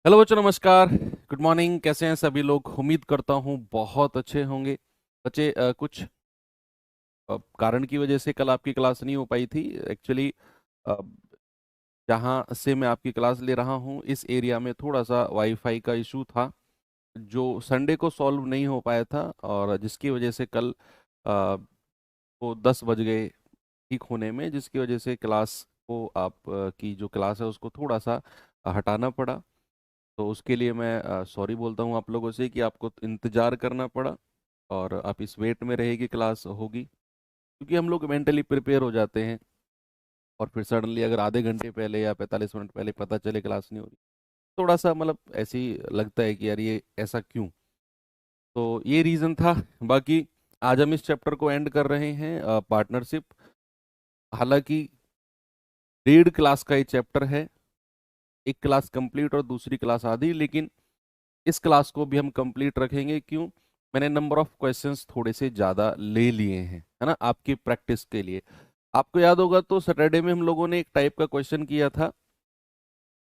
Hello बच्चों, नमस्कार। Good morning. कैसे हैं सभी लोग? उम्मीद करता हूँ बहुत अच्छे होंगे। बच्चे, कुछ कारण की वजह से कल आपकी क्लास नहीं हो पाई थी। एक्चुअली जहाँ से मैं आपकी क्लास ले रहा हूँ इस एरिया में थोड़ा सा वाईफाई का इशू था, जो संडे को सॉल्व नहीं हो पाया था, और जिसकी वजह से कल को 10 बज गए ठीक होने में, जिसकी वजह से क्लास को की जो क्लास है उसको थोड़ा सा हटाना पड़ा। तो उसके लिए मैं सॉरी बोलता हूँ आप लोगों से कि आपको इंतज़ार करना पड़ा और आप इस वेट में रहे कि क्लास होगी, क्योंकि हम लोग मेंटली प्रिपेयर हो जाते हैं और फिर सडनली अगर आधे घंटे पहले या 45 मिनट पहले पता चले क्लास नहीं हो रही, थोड़ा सा मतलब ऐसे ही लगता है कि यार ये ऐसा क्यों। तो ये रीज़न था। बाकी आज हम इस चैप्टर को एंड कर रहे हैं, पार्टनरशिप। हालांकि 1.5 क्लास का ये चैप्टर है, एक क्लास कंप्लीट और दूसरी क्लास आधी, लेकिन इस क्लास को भी हम कंप्लीट रखेंगे। क्यों? मैंने नंबर ऑफ क्वेश्चंस थोड़े से ज़्यादा ले लिए हैं, है ना, आपकी प्रैक्टिस के लिए। आपको याद होगा तो सैटरडे में हम लोगों ने एक टाइप का क्वेश्चन किया था,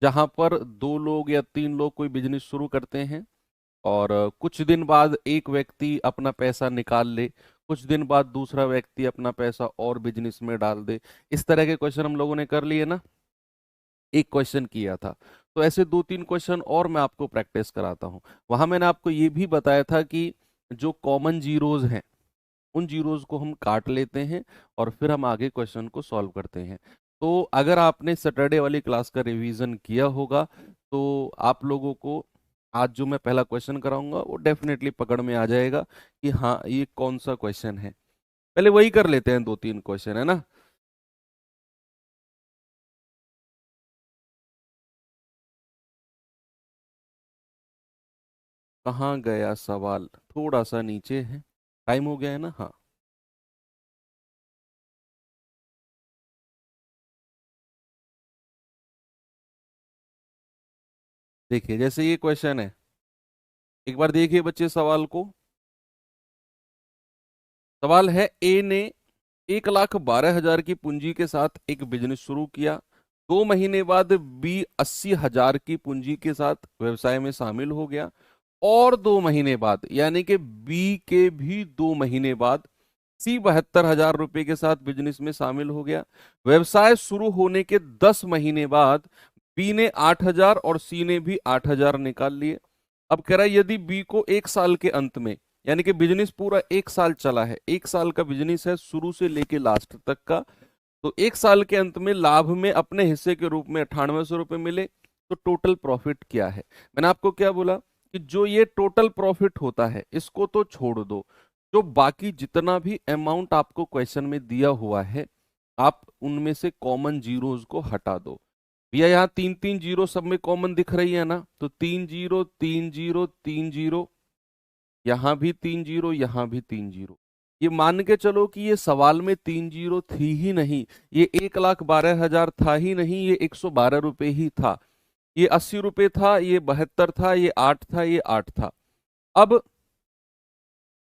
जहां पर दो लोग या तीन लोग कोई बिजनेस शुरू करते हैं और कुछ दिन बाद एक व्यक्ति अपना पैसा निकाल ले, कुछ दिन बाद दूसरा व्यक्ति अपना पैसा और बिजनेस में डाल दे। इस तरह के क्वेश्चन हम लोगों ने कर लिए ना, एक क्वेश्चन किया था। तो ऐसे दो तीन क्वेश्चन और मैं आपको प्रैक्टिस कराता हूँ। वहां मैंने आपको ये भी बताया था कि जो कॉमन जीरोज हैं उन जीरोज को हम काट लेते हैं और फिर हम आगे क्वेश्चन को सॉल्व करते हैं। तो अगर आपने सैटरडे वाली क्लास का रिवीजन किया होगा तो आप लोगों को आज जो मैं पहला क्वेश्चन कराऊंगा वो डेफिनेटली पकड़ में आ जाएगा कि हाँ ये कौन सा क्वेश्चन है। पहले वही कर लेते हैं, दो तीन क्वेश्चन, है ना। कहाँ गया सवाल? थोड़ा सा नीचे है, टाइम हो गया है ना। हाँ, देखिए जैसे ये क्वेश्चन है, एक बार देखिए बच्चे सवाल को। सवाल है, ए ने 1,12,000 की पूंजी के साथ एक बिजनेस शुरू किया। 2 महीने बाद बी 80,000 की पूंजी के साथ व्यवसाय में शामिल हो गया, और 2 महीने बाद यानी कि बी के भी 2 महीने बाद सी 72,000 रुपए के साथ बिजनेस में शामिल हो गया। व्यवसाय शुरू होने के 10 महीने बाद बी ने 8,000 और सी ने भी 8,000 निकाल लिए। अब कह रहा है यदि बी को 1 साल के अंत में, यानी कि बिजनेस पूरा 1 साल चला है, 1 साल का बिजनेस है शुरू से लेके लास्ट तक का, तो 1 साल के अंत में लाभ में अपने हिस्से के रूप में 9800 रुपये मिले, तो टोटल प्रॉफिट क्या है? मैंने आपको क्या बोला कि जो ये टोटल प्रॉफिट होता है इसको तो छोड़ दो, जो बाकी जितना भी अमाउंट आपको क्वेश्चन में दिया हुआ है आप उनमें से कॉमन जीरोज को हटा दो। भैया यहाँ तीन तीन जीरो सब में कॉमन दिख रही है ना, तो 3 जीरो 3 जीरो 3 जीरो, यहाँ भी 3 जीरो, यहाँ भी 3 जीरो। ये मान के चलो कि ये सवाल में 3 जीरो थी ही नहीं, ये 1,12,000 था ही नहीं, ये 112 रुपए ही था, ये 80 रुपए था, ये 72 था, ये 8 था, ये 8 था। अब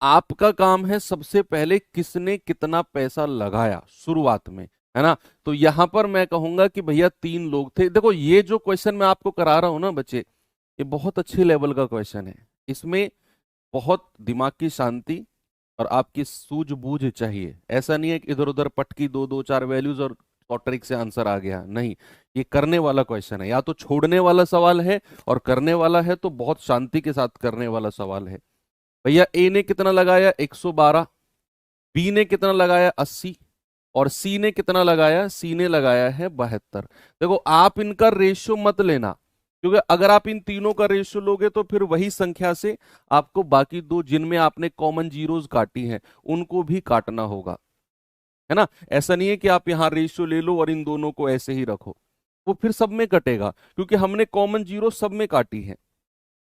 आपका काम है सबसे पहले किसने कितना पैसा लगाया शुरुआत में, है ना। तो यहां पर मैं कहूंगा कि भैया तीन लोग थे। देखो ये जो क्वेश्चन मैं आपको करा रहा हूं ना बच्चे, ये बहुत अच्छे लेवल का क्वेश्चन है। इसमें बहुत दिमाग की शांति और आपकी सूझबूझ चाहिए। ऐसा नहीं है कि इधर उधर पटकी दो दो चार वैल्यूज और ट्रिक से आंसर आ गया, नहीं। ये करने वाला क्वेश्चन है, या तो छोड़ने वाला सवाल है, और करने वाला है तो बहुत शांति के साथ करने वाला सवाल है। भैया ए ने कितना लगाया? 112। बी ने कितना लगाया? 80। और सी ने कितना लगाया? सी ने लगाया है 72। देखो आप इनका रेशियो मत लेना, क्योंकि अगर आप इन तीनों का रेशियो लोगे तो फिर वही संख्या से आपको बाकी दो जिनमें आपने कॉमन जीरोज काटी हैं उनको भी काटना होगा, है ना। ऐसा नहीं है कि आप यहाँ रेशियो ले लो और इन दोनों को ऐसे ही रखो, वो फिर सब में कटेगा, क्योंकि हमने कॉमन जीरो सब में काटी है।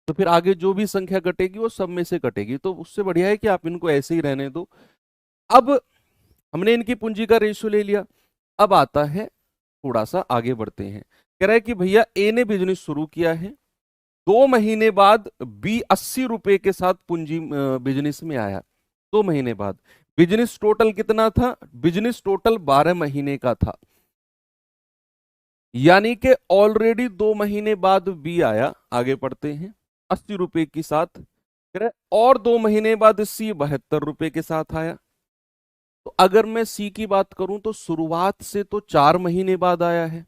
तो फिर आगे जो भी संख्या कटेगी वो सब में से कटेगी, तो उससे बढ़िया है कि आप इनको ऐसे ही रहने दो। अब हमने इनकी पूंजी का रेशियो ले लिया। अब आता है, थोड़ा सा आगे बढ़ते हैं। कह रहा है कि भैया ए ने बिजनेस शुरू किया है, 2 महीने बाद बी 80 रुपए के साथ पूंजी बिजनेस में आया। 2 महीने बाद बिजनेस टोटल कितना था? बिजनेस टोटल 12 महीने का था। यानी कि ऑलरेडी 2 महीने बाद बी आया, आगे पढ़ते हैं, 80 रुपए के साथ, कह रहा है, और 2 महीने बाद सी 72 रुपए के साथ आया। तो अगर मैं सी की बात करूं तो शुरुआत से तो 4 महीने बाद आया है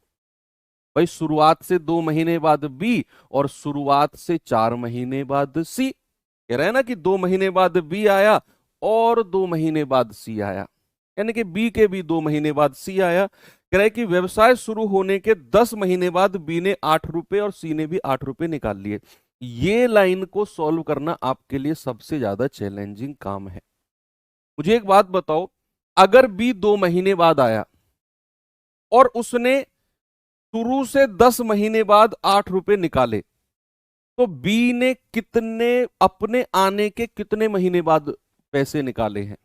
भाई, शुरुआत से 2 महीने बाद बी और शुरुआत से 4 महीने बाद सी। कह रहे हैं ना कि 2 महीने बाद बी आया और 2 महीने बाद सी आया, यानी कि बी के भी 2 महीने बाद सी आया। कह रहा है कि व्यवसाय शुरू होने के 10 महीने बाद बी ने 8 रुपए और सी ने भी 8 रुपए निकाल लिए। ये लाइन को सॉल्व करना आपके लिए सबसे ज्यादा चैलेंजिंग काम है। मुझे एक बात बताओ, अगर बी 2 महीने बाद आया और उसने शुरू से 10 महीने बाद 8 रुपए निकाले, तो बी ने कितने, अपने आने के कितने महीने बाद पैसे निकाले हैं?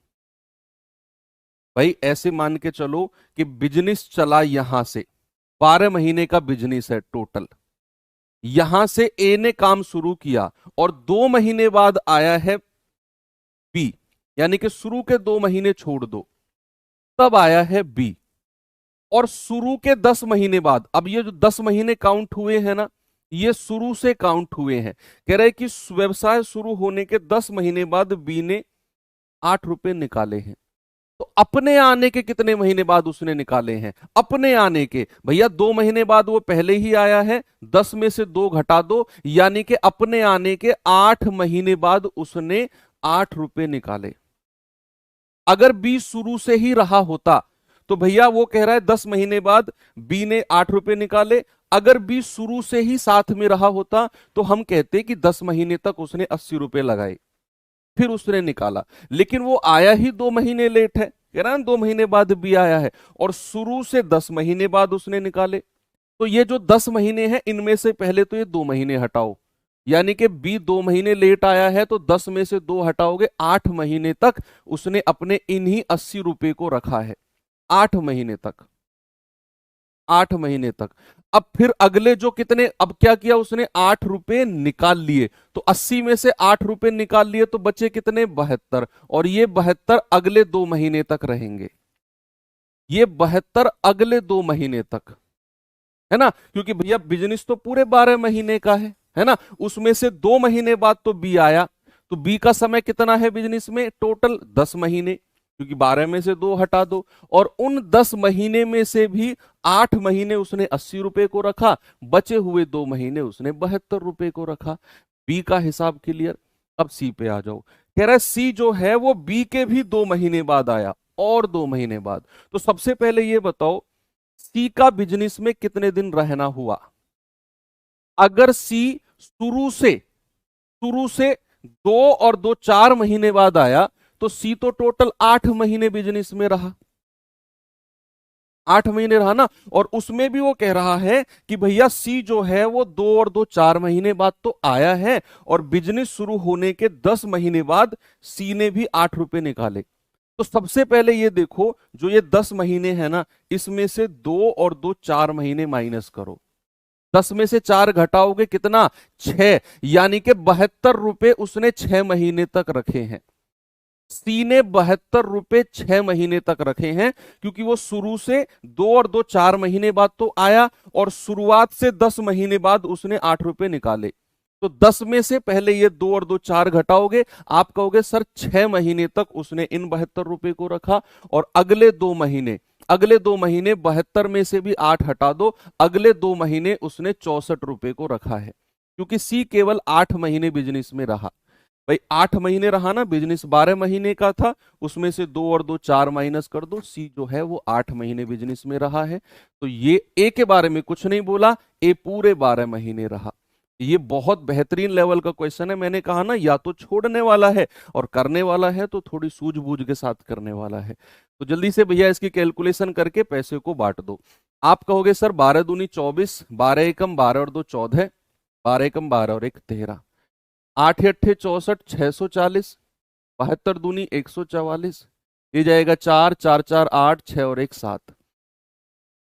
भाई ऐसे मान के चलो कि बिजनेस चला यहां से, 12 महीने का बिजनेस है टोटल, यहां से ए ने काम शुरू किया और 2 महीने बाद आया है बी, यानी कि शुरू के 2 महीने छोड़ दो, तब आया है बी। और शुरू के 10 महीने बाद, अब ये जो 10 महीने काउंट हुए हैं ना, ये शुरू से काउंट हुए हैं। कह रहे कि व्यवसाय शुरू होने के 10 महीने बाद बी ने 8 रुपए निकाले हैं। तो अपने आने के कितने महीने बाद उसने निकाले हैं? अपने आने के, भैया 2 महीने बाद वो पहले ही आया है, 10 में से 2 घटा दो, यानी कि अपने आने के 8 महीने बाद उसने 8 रुपए निकाले। अगर बी शुरू से ही रहा होता तो भैया वो कह रहा है 10 महीने बाद बी ने 8 रुपए निकाले। अगर बी शुरू से ही साथ में रहा होता तो हम कहते कि 10 महीने तक उसने 80 रुपए लगाए, फिर उसने निकाला। लेकिन वो आया ही 2 महीने लेट है, कह रहा है 2 महीने बाद बी आया है और शुरू से 10 महीने बाद उसने निकाले। तो ये जो 10 महीने हैं इनमें से पहले तो ये 2 महीने हटाओ, यानी कि बी 2 महीने लेट आया है तो 10 में से 2 हटाओगे, 8 महीने तक उसने अपने इन्हीं 80 रुपए को रखा है। 8 महीने तक, 8 महीने तक। अब फिर अगले जो कितने, अब क्या किया उसने, 8 रुपए निकाल लिए, तो 80 में से 8 रुपए निकाल लिए तो बचे कितने, 72, और ये 72 अगले 2 महीने तक रहेंगे। ये 72 अगले 2 महीने तक, है ना, क्योंकि भैया बिजनेस तो पूरे 12 महीने का है ना, उसमें से 2 महीने बाद तो बी आया, तो बी का समय कितना है बिजनेस में, टोटल 10 महीने, क्योंकि 12 में से 2 हटा दो, और उन 10 महीने में से भी 8 महीने उसने 80 रुपए को रखा, बचे हुए 2 महीने उसने 72 रुपए को रखा। बी का हिसाब क्लियर। अब सी पे आ जाओ। कह रहा है सी जो है वो बी के भी 2 महीने बाद आया और 2 महीने बाद। तो सबसे पहले ये बताओ सी का बिजनेस में कितने दिन रहना हुआ? अगर सी शुरू से 2 और 2 4 महीने बाद आया तो सी तो टोटल 8 महीने बिजनेस में रहा, 8 महीने रहा ना। और उसमें भी वो कह रहा है कि भैया सी जो है वो 2 और 2 4 महीने बाद तो आया है और बिजनेस शुरू होने के 10 महीने बाद सी ने भी 8 रुपए निकाले। तो सबसे पहले ये देखो, जो ये 10 महीने है ना, इसमें से 2 और 2 4 महीने माइनस करो, 10 में से 4 घटाओगे कितना, 6, यानी कि 72 रुपए उसने 6 महीने तक रखे हैं। सी ने 72 रुपए 6 महीने तक रखे हैं, क्योंकि वो शुरू से 2 और 2 4 महीने बाद तो आया और शुरुआत से 10 महीने बाद उसने 8 रुपए निकाले। तो 10 में से पहले ये 2 और 2 4 घटाओगे, आप कहोगे सर 6 महीने तक उसने इन 72 रुपए को रखा, और अगले 2 महीने 72 में से भी 8 हटा दो, अगले 2 महीने उसने 64 रुपए को रखा है, क्योंकि सी केवल 8 महीने बिजनेस में रहा। भाई 8 महीने रहा ना, बिजनेस 12 महीने का था, उसमें से 2 और 2 4 माइनस कर दो, सी जो है वो 8 महीने बिजनेस में रहा है। तो ये ए के बारे में कुछ नहीं बोला, ए पूरे 12 महीने रहा। ये बहुत बेहतरीन लेवल का क्वेश्चन है। मैंने कहा ना, या तो छोड़ने वाला है और करने वाला है तो थोड़ी सूझबूझ के साथ करने वाला है। तो जल्दी से भैया इसकी कैलकुलेशन करके पैसे को बांट दो। आप कहोगे सर 12 दूनी 24, 12 एकम 12 और 2 14, 12 एकम 12 और 1 13, 8 अट्ठे 64, 640, 72 दूनी 144, ये जाएगा 4 4 4 8, 6 और 1 7,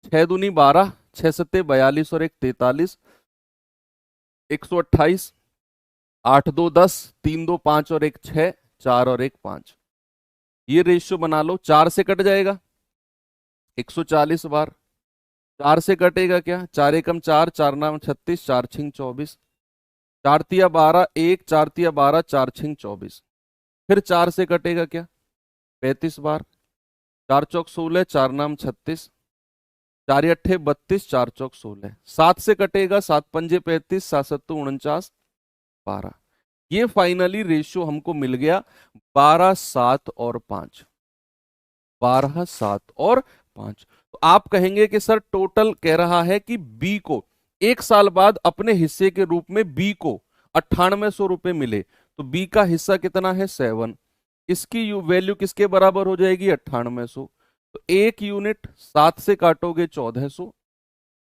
6 दूनी 12, 6 सत्ते 42 और 1 43, 128, 8 2 10, 3 2 5 और 1 6, 4 और 1 5। ये रेशियो बना लो, 4 से कट जाएगा 140 बार, 4 से कटेगा क्या, 4 एकम 4, 4 नाम 36, 4 छिंग 24, 4 तिया 12, 1, 4 तिया 12, 4 छिंग 24। फिर 4 से कटेगा क्या, 35 बार, 4 चौक 16, 4 नाम 36, 4 अट्ठे 32, 4 चौक 16। 7 से कटेगा, 7 पंजे 35, 7 सत्तू 49, 12। ये फाइनली रेशियो हमको मिल गया 12, 7 और 5, 12, 7 और 5। तो आप कहेंगे कि सर टोटल कह रहा है कि बी को 1 साल बाद अपने हिस्से के रूप में बी को 9800 रुपए मिले, तो बी का हिस्सा कितना है 7, इसकी वैल्यू किसके बराबर हो जाएगी 9800। तो 1 यूनिट 7 से काटोगे 1400।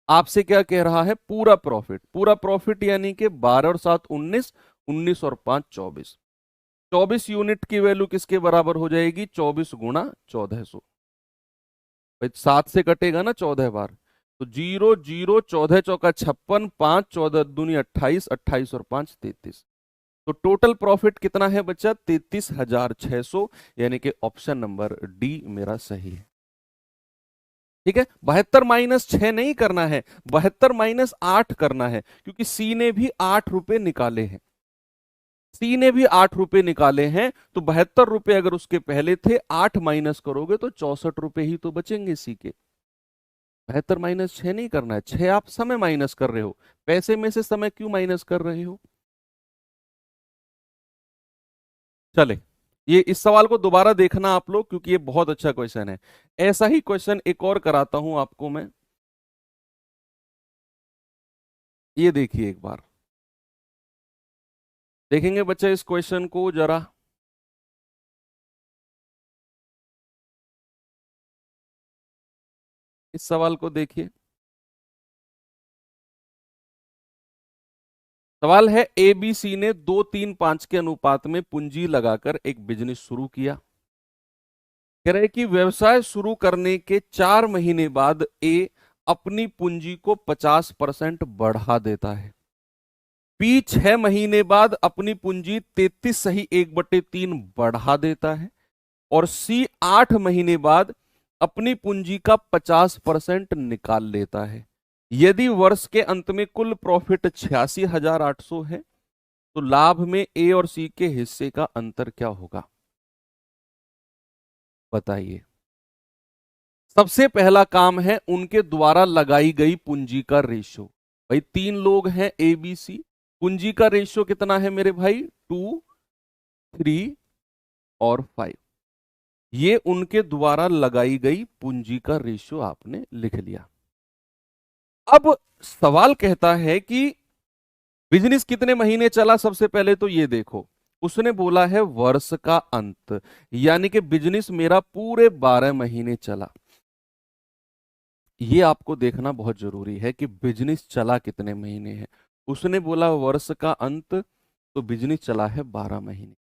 आपसे क्या कह रहा है, पूरा प्रॉफिट, पूरा प्रॉफिट यानी कि 12 और 7 19, 19 और 5 24, 24 यूनिट की वैल्यू किसके बराबर हो जाएगी, 24 गुणा 1400। 7 से कटेगा ना 14 बार, तो 0 0, 14 चौका 56, 5 14 दूनी 28, 28 और 5 33। तो टोटल प्रॉफिट कितना है बच्चा, 33,600, यानी कि ऑप्शन नंबर डी मेरा सही है। ठीक है, 72 - 6 नहीं करना है, 72 - 8 करना है, क्योंकि सी ने भी 8 रुपए निकाले हैं, सी ने भी 8 रुपए निकाले हैं। तो 72 रुपए अगर उसके पहले थे, 8 माइनस करोगे तो 64 रुपए ही तो बचेंगे सी के। 72 - 6 नहीं करना है, 6 आप समय माइनस कर रहे हो, पैसे में से समय क्यों माइनस कर रहे हो। चले, ये इस सवाल को दोबारा देखना आप लोग, क्योंकि ये बहुत अच्छा क्वेश्चन है। ऐसा ही क्वेश्चन एक और कराता हूं आपको मैं, ये देखिए एक बार, देखेंगे बच्चे इस क्वेश्चन को जरा। इस सवाल को देखिए, सवाल है ए बी सी ने 2-3-5 के अनुपात में पूंजी लगाकर एक बिजनेस शुरू किया। कह रहे कि व्यवसाय शुरू करने के 4 महीने बाद ए अपनी पूंजी को 50% बढ़ा देता है, बी 6 महीने बाद अपनी पूंजी 33 सही 1/3 बढ़ा देता है, और सी 8 महीने बाद अपनी पूंजी का 50% निकाल लेता है। यदि वर्ष के अंत में कुल प्रॉफिट 86,800 है, तो लाभ में ए और सी के हिस्से का अंतर क्या होगा, बताइए। सबसे पहला काम है उनके द्वारा लगाई गई पूंजी का रेशियो। भाई 3 लोग हैं ए बी सी, पूंजी का रेशियो कितना है मेरे भाई, 2, 3 और 5। ये उनके द्वारा लगाई गई पूंजी का रेशियो आपने लिख लिया। अब सवाल कहता है कि बिजनेस कितने महीने चला, सबसे पहले तो ये देखो, उसने बोला है वर्ष का अंत, यानी कि बिजनेस मेरा पूरे 12 महीने चला। ये आपको देखना बहुत जरूरी है कि बिजनेस चला कितने महीने है। उसने बोला वर्ष का अंत, तो बिजनेस चला है 12 महीने।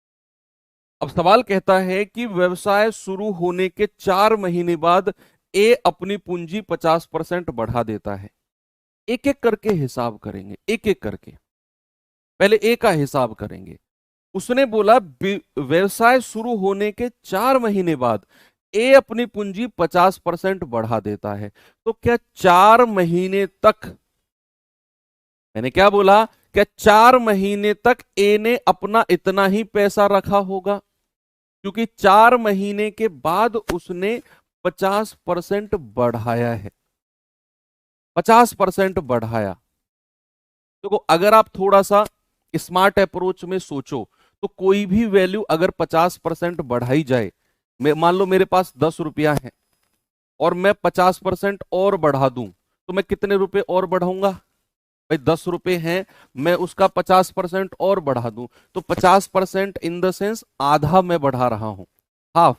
अब सवाल कहता है कि व्यवसाय शुरू होने के 4 महीने बाद ए अपनी पूंजी 50% बढ़ा देता है। एक एक करके हिसाब करेंगे, एक एक करके, पहले ए का हिसाब करेंगे। उसने बोला व्यवसाय शुरू होने के 4 महीने बाद ए अपनी पूंजी 50% बढ़ा देता है, तो क्या 4 महीने तक, मैंने क्या बोला, क्या 4 महीने तक ए ने अपना इतना ही पैसा रखा होगा, क्योंकि 4 महीने के बाद उसने 50% बढ़ाया है, 50% बढ़ाया। देखो अगर आप थोड़ा सा स्मार्ट अप्रोच में सोचो, तो कोई भी वैल्यू अगर 50% बढ़ाई जाए, मान लो मेरे पास 10 रुपया है और मैं 50% और बढ़ा दूं, तो मैं कितने रुपए और बढ़ाऊंगा, भाई 10 रुपए हैं, मैं उसका 50% और बढ़ा दूं, तो 50% इन द सेंस आधा मैं बढ़ा रहा हूं, हाफ।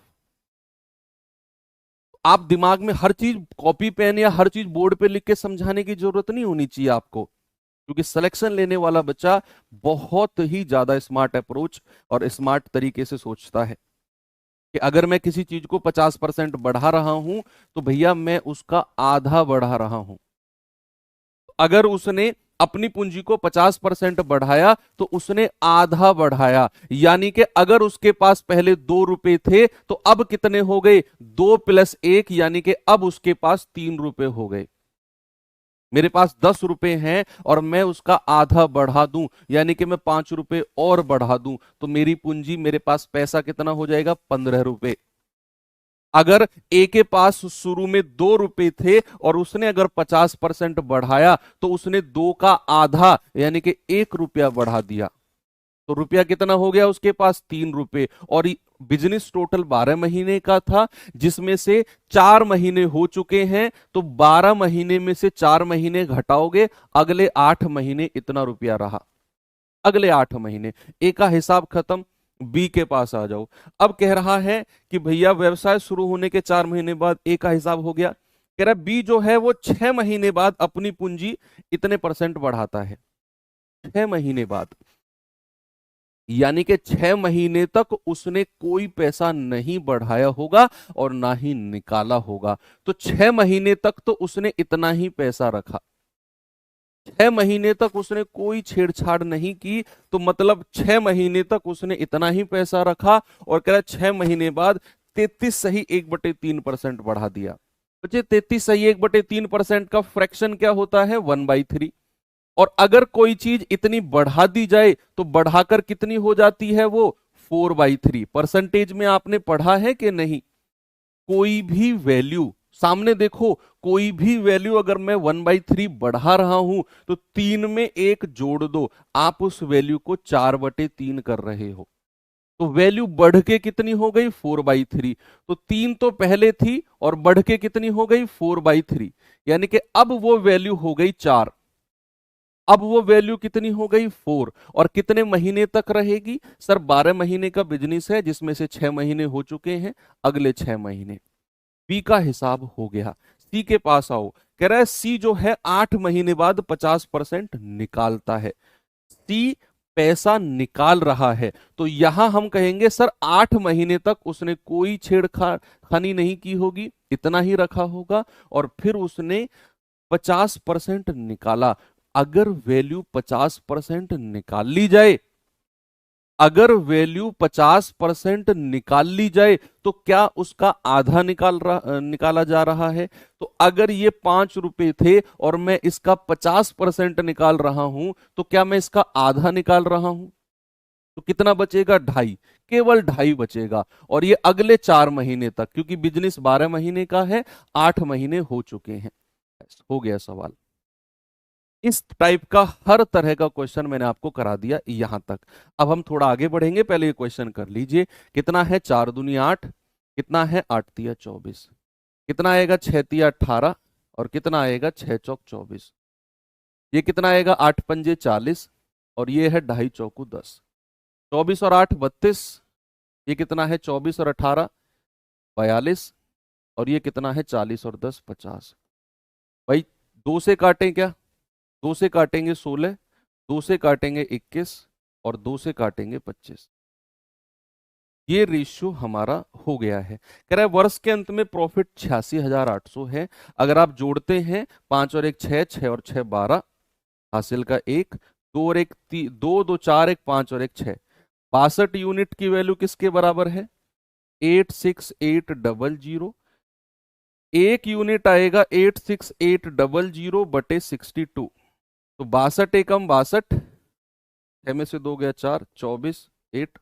आप दिमाग में हर चीज कॉपी पेन या हर चीज बोर्ड पे लिख के समझाने की जरूरत नहीं होनी चाहिए आपको, क्योंकि सिलेक्शन लेने वाला बच्चा बहुत ही ज्यादा स्मार्ट अप्रोच और स्मार्ट तरीके से सोचता है कि अगर मैं किसी चीज को 50% बढ़ा रहा हूं, तो भैया मैं उसका आधा बढ़ा रहा हूं। अगर उसने अपनी पूंजी को 50% बढ़ाया, तो उसने आधा बढ़ाया, यानी कि अगर उसके पास पहले 2 रुपए थे, तो अब कितने हो गए, 2 + 1, यानी कि अब उसके पास 3 रुपए हो गए। मेरे पास 10 रुपए हैं और मैं उसका आधा बढ़ा दूं, यानी कि मैं 5 रुपए और बढ़ा दूं, तो मेरी पूंजी, मेरे पास पैसा कितना हो जाएगा? 15 रुपए। अगर ए के पास शुरू में 2 रुपए थे और उसने अगर 50% बढ़ाया, तो उसने दो का आधा यानी कि 1 रुपया बढ़ा दिया, तो रुपया कितना हो गया उसके पास? 3 रुपए। और बिजनेस टोटल 12 महीने का था, जिसमें से 4 महीने हो चुके हैं, तो 12 महीने में से 4 महीने घटाओगे, अगले 8 महीने इतना रुपया रहा। अगले 8 महीने ए का हिसाब खत्म। बी के पास आ जाओ। अब कह रहा है कि भैया व्यवसाय शुरू होने के 4 महीने बाद ए का हिसाब हो गया। कह रहा है बी जो है वो 6 महीने बाद अपनी पूंजी इतने परसेंट बढ़ाता है। 6 महीने बाद, यानी कि 6 महीने तक उसने कोई पैसा नहीं बढ़ाया होगा और ना ही निकाला होगा। तो 6 महीने तक तो उसने इतना ही पैसा रखा, 6 महीने तक उसने कोई छेड़छाड़ नहीं की, तो मतलब 6 महीने तक उसने इतना ही पैसा रखा। और कह रहा 6 महीने बाद 33 सही 1/3% बढ़ा दिया। बच्चे 33 सही 1/3% का फ्रैक्शन क्या होता है? 1/3। और अगर कोई चीज इतनी बढ़ा दी जाए तो बढ़ाकर कितनी हो जाती है वो? 4/3। परसेंटेज में आपने पढ़ा है कि नहीं? कोई भी वैल्यू सामने देखो, कोई भी वैल्यू अगर मैं 1/3 बढ़ा रहा हूं, तो 3 में 1 जोड़ दो, आप उस वैल्यू को 4/3 कर रहे हो। तो वैल्यू बढ़ के कितनी हो गई? 4/3। तो 3 तो पहले थी और बढ़ के कितनी हो गई? 4/3। यानी कि अब वो वैल्यू हो गई 4। अब वो वैल्यू कितनी हो गई? 4। और कितने महीने तक रहेगी? सर 12 महीने का बिजनेस है, जिसमें से 6 महीने हो चुके हैं, अगले 6 महीने। बी का हिसाब हो गया। सी के पास आओ। कह रहा है सी जो है 8 महीने बाद 50% निकालता है। सी पैसा निकाल रहा है, तो यहां हम कहेंगे सर 8 महीने तक उसने कोई छेड़खानी नहीं की होगी, इतना ही रखा होगा, और फिर उसने 50% निकाला। अगर वैल्यू 50% निकाल ली जाए, अगर वैल्यू 50% निकाल ली जाए, तो क्या उसका आधा निकाला जा रहा है? तो अगर ये 5 रुपए थे और मैं इसका 50% निकाल रहा हूं, तो क्या मैं इसका आधा निकाल रहा हूं? तो कितना बचेगा? 2.5। केवल 2.5 बचेगा। और ये अगले 4 महीने तक, क्योंकि बिजनेस 12 महीने का है, 8 महीने हो चुके हैं। हो गया सवाल। इस टाइप का हर तरह का क्वेश्चन मैंने आपको करा दिया यहां तक। अब हम थोड़ा आगे बढ़ेंगे, पहले ये क्वेश्चन कर लीजिए। कितना है 4 दूनी 8, कितना है 8 तिया 24, कितना आएगा 6 तिया 18, और कितना आएगा 6 चौक 24। ये कितना आएगा 8 पंजे 40, और ये है 2.5 चौकू 10। 24 और 8 32। ये कितना है 24 और 18 42, और ये कितना है 40 और 10 50। भाई दो से काटें क्या? दो से काटेंगे 16, दो से काटेंगे 21, और दो से काटेंगे 25। ये रेशियो हमारा हो गया है। कह रहा है वर्ष के अंत में प्रॉफिट 86,800 है। अगर आप जोड़ते हैं 5 और 1 6, 6 और 6 12, हासिल का 1, 2 और 1 2 2 4 1 5 और 1 6। 62 यूनिट की वैल्यू किसके बराबर है? 86800। एक यूनिट आएगा 86800 बटे 62। तो 62 एकम 62, 6 में से 2 गया 4, 24 8।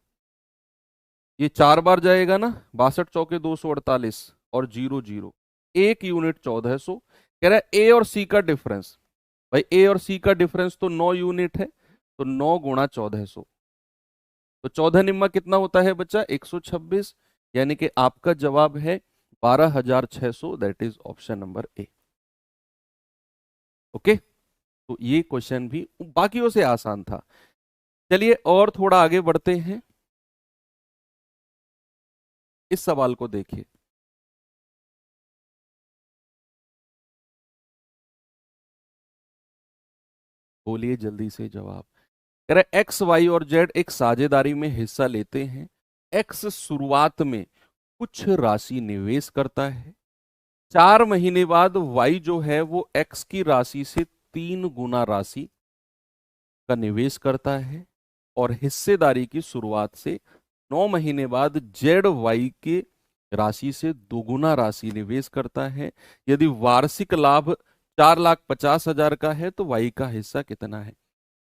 ये 4 बार जाएगा ना, 62 चौके 248, और 0 0। एक यूनिट 1400। कह रहा है ए और सी का डिफरेंस। भाई ए और सी का डिफरेंस तो 9 यूनिट है, तो 9 गुणा 1400, तो 14 निम्मा कितना होता है बच्चा? 126। यानी कि आपका जवाब है 12,600। That is option number A. Okay, तो ये क्वेश्चन भी बाकियों से आसान था। चलिए और थोड़ा आगे बढ़ते हैं। इस सवाल को देखिए। बोलिए जल्दी से जवाब। कह रहे एक्स वाई और जेड एक साझेदारी में हिस्सा लेते हैं। एक्स शुरुआत में कुछ राशि निवेश करता है। 4 महीने बाद वाई जो है वो एक्स की राशि से 3 गुना राशि का निवेश करता है। और हिस्सेदारी की शुरुआत से 9 महीने बाद जेड वाई के राशि से 2 गुना राशि निवेश करता है। यदि वार्षिक लाभ 4,50,000 का है तो वाई का हिस्सा कितना है।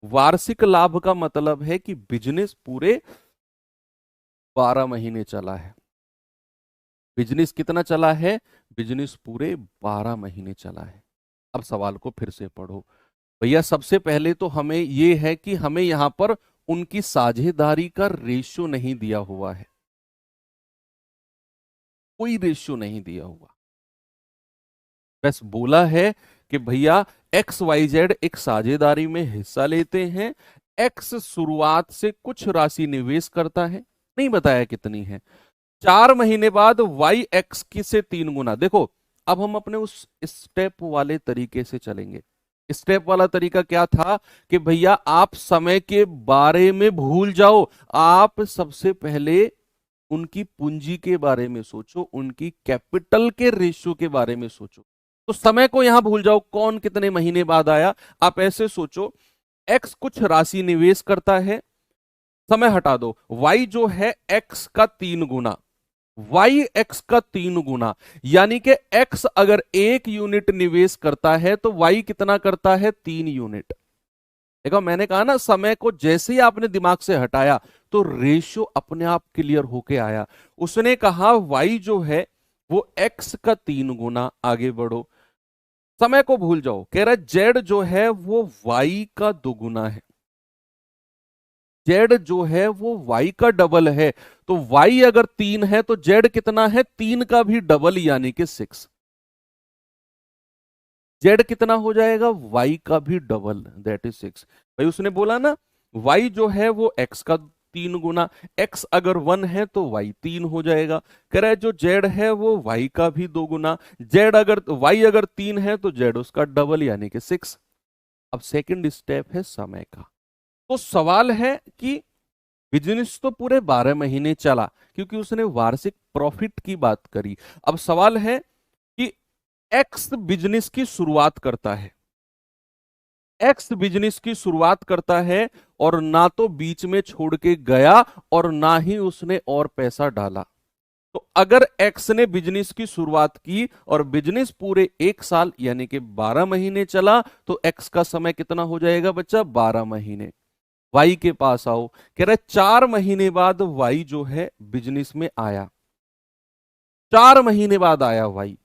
वार्षिक लाभ का मतलब है कि बिजनेस पूरे 12 महीने चला है। बिजनेस कितना चला है, बिजनेस पूरे 12 महीने चला है। अब सवाल को फिर से पढ़ो भैया। सबसे पहले तो हमें यह है कि हमें यहां पर उनकी साझेदारी का रेशियो नहीं दिया हुआ है, कोई रेशियो नहीं दिया हुआ। बस बोला है कि भैया एक्स वाई जेड एक साझेदारी में हिस्सा लेते हैं, एक्स शुरुआत से कुछ राशि निवेश करता है, नहीं बताया कितनी है। 4 महीने बाद वाई एक्स की से 3 गुना। देखो अब हम अपने उस स्टेप वाले तरीके से चलेंगे। स्टेप वाला तरीका क्या था कि भैया आप समय के बारे में भूल जाओ, आप सबसे पहले उनकी पूंजी के बारे में सोचो, उनकी कैपिटल के रेशियो के बारे में सोचो। तो समय को यहां भूल जाओ, कौन कितने महीने बाद आया। आप ऐसे सोचो, एक्स कुछ राशि निवेश करता है, समय हटा दो, वाई जो है एक्स का 3 गुना, वाई एक्स का 3 गुना, यानी कि एक्स अगर 1 यूनिट निवेश करता है तो वाई कितना करता है, 3 यूनिट। देखो मैंने कहा ना, समय को जैसे ही आपने दिमाग से हटाया तो रेशियो अपने आप क्लियर होके आया। उसने कहा वाई जो है वो एक्स का 3 गुना, आगे बढ़ो, समय को भूल जाओ, कह रहा है जेड जो है वो वाई का 2 गुना है, जेड जो है वो वाई का डबल है। तो वाई अगर 3 है तो जेड कितना है, 3 का भी डबल यानी कि 6। जेड कितना हो जाएगा, वाई का भी डबल, दैट इज 6। भाई उसने बोला ना वाई जो है वो एक्स का 3 गुना, एक्स अगर 1 है तो वाई 3 हो जाएगा। कह रहा है जो जेड है वो वाई का भी 2 गुना, जेड अगर वाई अगर 3 है तो जेड उसका डबल यानी कि 6। अब सेकंड स्टेप है समय का। तो सवाल है कि बिजनेस तो पूरे 12 महीने चला, क्योंकि उसने वार्षिक प्रॉफिट की बात करी। अब सवाल है कि एक्स बिजनेस की शुरुआत करता है, एक्स बिजनेस की शुरुआत करता है और ना तो बीच में छोड़ के गया और ना ही उसने और पैसा डाला। तो अगर एक्स ने बिजनेस की शुरुआत की और बिजनेस पूरे 1 साल यानी कि 12 महीने चला, तो एक्स का समय कितना हो जाएगा बच्चा, 12 महीने। वाई के पास आओ, कह रहा है 4 महीने बाद वाई जो है बिजनेस में आया, 4 महीने बाद आया वाई।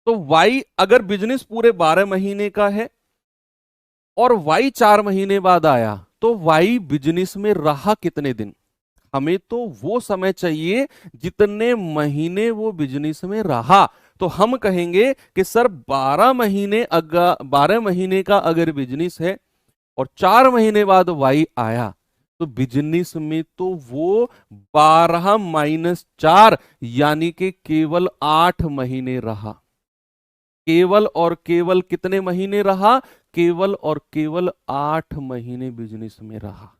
तो वाई अगर बिजनेस पूरे 12 महीने का है और वाई 4 महीने बाद आया, तो वाई बिजनेस में रहा कितने दिन। हमें तो वो समय चाहिए जितने महीने वो बिजनेस में रहा। तो हम कहेंगे कि सर 12 महीने, अगर 12 महीने का अगर बिजनेस है और 4 महीने बाद वाई आया, तो बिजनेस में तो वो 12 - 4 यानी कि केवल 8 महीने रहा। केवल और केवल कितने महीने रहा, केवल और केवल 8 महीने बिजनेस में रहा।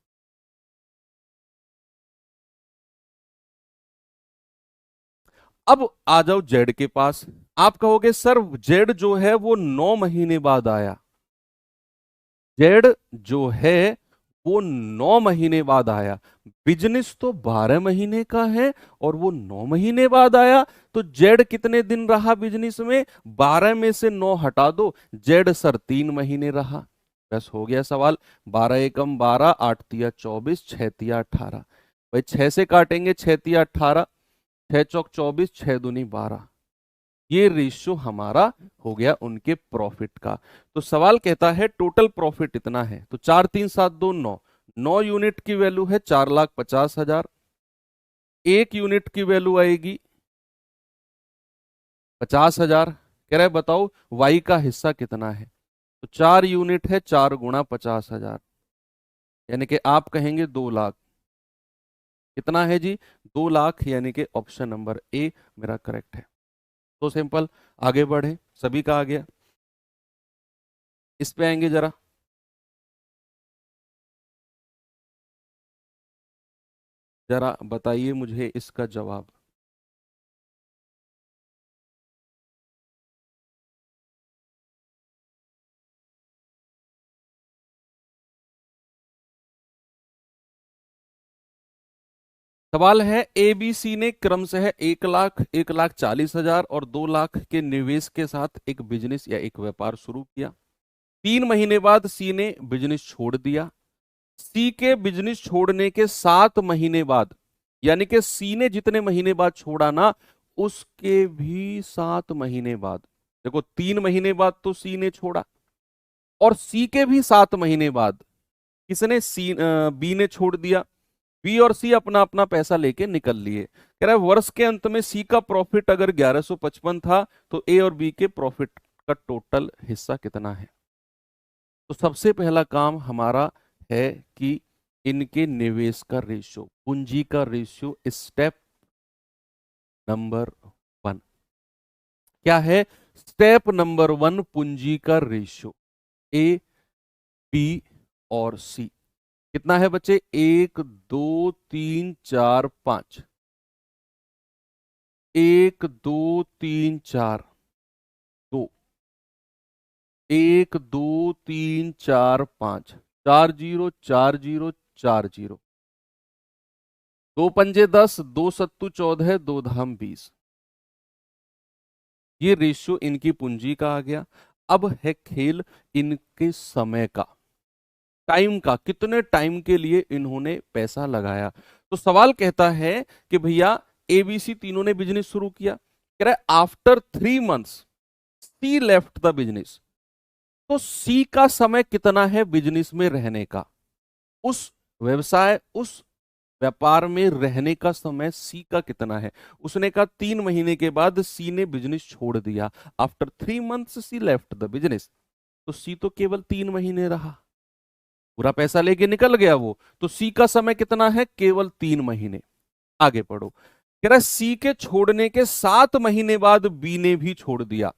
अब आ जाओ जेड के पास। आप कहोगे सर जेड जो है वो 9 महीने बाद आया, जेड जो है वो 9 महीने बाद आया, बिजनेस तो 12 महीने का है और वो 9 महीने बाद आया। तो जेड कितने दिन रहा बिजनेस में, 12 में से 9 हटा दो, जेड सर 3 महीने रहा। बस हो गया सवाल। 12 एकम 12, 8 तिया 24, 6 तिया 18। भाई 6 से काटेंगे, 6 तिया 18, 6 चौक 24, 6 दूनी 12। ये रेशियो हमारा हो गया उनके प्रॉफिट का। तो सवाल कहता है टोटल प्रॉफिट इतना है, तो 4 3 7 2 9, 9 यूनिट की वैल्यू है 4,50,000, 1 यूनिट की वैल्यू आएगी 50,000। कह रहा है बताओ वाई का हिस्सा कितना है। तो 4 यूनिट है, 4 गुणा 50,000, यानी कि आप कहेंगे 2 लाख। कितना है जी, 2 लाख, यानी कि ऑप्शन नंबर ए मेरा करेक्ट है। तो सिंपल, आगे बढ़े, सभी का आ गया। इस पे आएंगे जरा। जरा बताइए मुझे इसका जवाब। सवाल है, एबीसी ने क्रमशः 1 लाख, 1,40,000 और 2 लाख के निवेश के साथ एक बिजनेस या एक व्यापार शुरू किया। 3 महीने बाद सी ने बिजनेस छोड़ दिया। सी के बिजनेस छोड़ने के 7 महीने बाद, यानी कि सी ने जितने महीने बाद छोड़ा ना, उसके भी 7 महीने बाद, देखो 3 महीने बाद तो सी ने छोड़ा, और सी के भी 7 महीने बाद किसने, बी ने छोड़ दिया। बी और सी अपना अपना पैसा लेके निकल लिए। कह रहा है वर्ष के अंत में सी का प्रॉफिट अगर 1155 था तो ए और बी के प्रॉफिट का टोटल हिस्सा कितना है। तो सबसे पहला काम हमारा है कि इनके निवेश का रेशियो, पूंजी का रेशियो, स्टेप नंबर 1 क्या है। स्टेप नंबर 1 पूंजी का रेशियो ए, बी और सी कितना है बच्चे, 1 2 3 4 5, 1 2 3 4 2, 1 2 3 4 5, 4 0 4 0 4 0, 2 पंजे 10, 2 सत्तू 14, 2 धाम 20। ये रेशियो इनकी पूंजी का आ गया। अब है खेल इनके समय का, टाइम का, कितने टाइम के लिए इन्होंने पैसा लगाया। तो सवाल कहता है कि भैया एबीसी तीनों ने बिजनेस शुरू किया, कह रहा है after 3 months C left the business. तो सी का समय कितना है बिजनेस में रहने का, उस व्यवसाय, उस व्यापार में रहने का समय सी का कितना है। उसने कहा 3 महीने के बाद सी ने बिजनेस छोड़ दिया, after 3 months C left the business. तो सी तो केवल 3 महीने रहा, पूरा पैसा लेके निकल गया वो, तो सी का समय कितना है, केवल 3 महीने। आगे पढ़ो, कह रहा है सी के छोड़ने के 7 महीने बाद बी ने भी छोड़ दिया।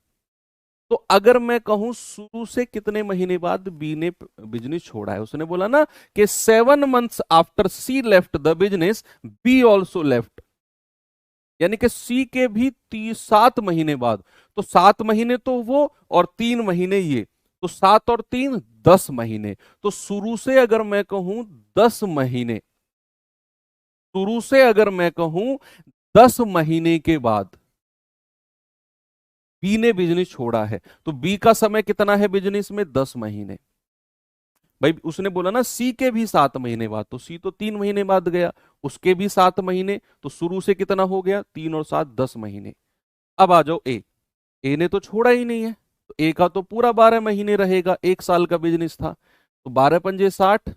तो अगर मैं कहूं शुरू से कितने महीने बाद बी ने बिजनेस छोड़ा है, उसने बोला ना कि 7 months after C left the business B also left, यानी कि सी के भी 7 महीने बाद। तो 7 महीने तो वो और 3 महीने ये, तो 7 और 3 10 महीने। तो शुरू से अगर मैं कहूं 10 महीने, शुरू से अगर मैं कहूं 10 महीने के बाद बी ने बिजनेस छोड़ा है, तो बी का समय कितना है बिजनेस में, 10 महीने। भाई उसने बोला ना सी के भी 7 महीने बाद, तो सी तो 3 महीने बाद गया, उसके भी 7 महीने, तो शुरू से कितना हो गया, 3 और 7 10 महीने। अब आ जाओ ए, ए ने तो छोड़ा ही नहीं है, तो ए का तो पूरा 12 महीने रहेगा, 1 साल का बिजनेस था। तो 12 पंजे 60,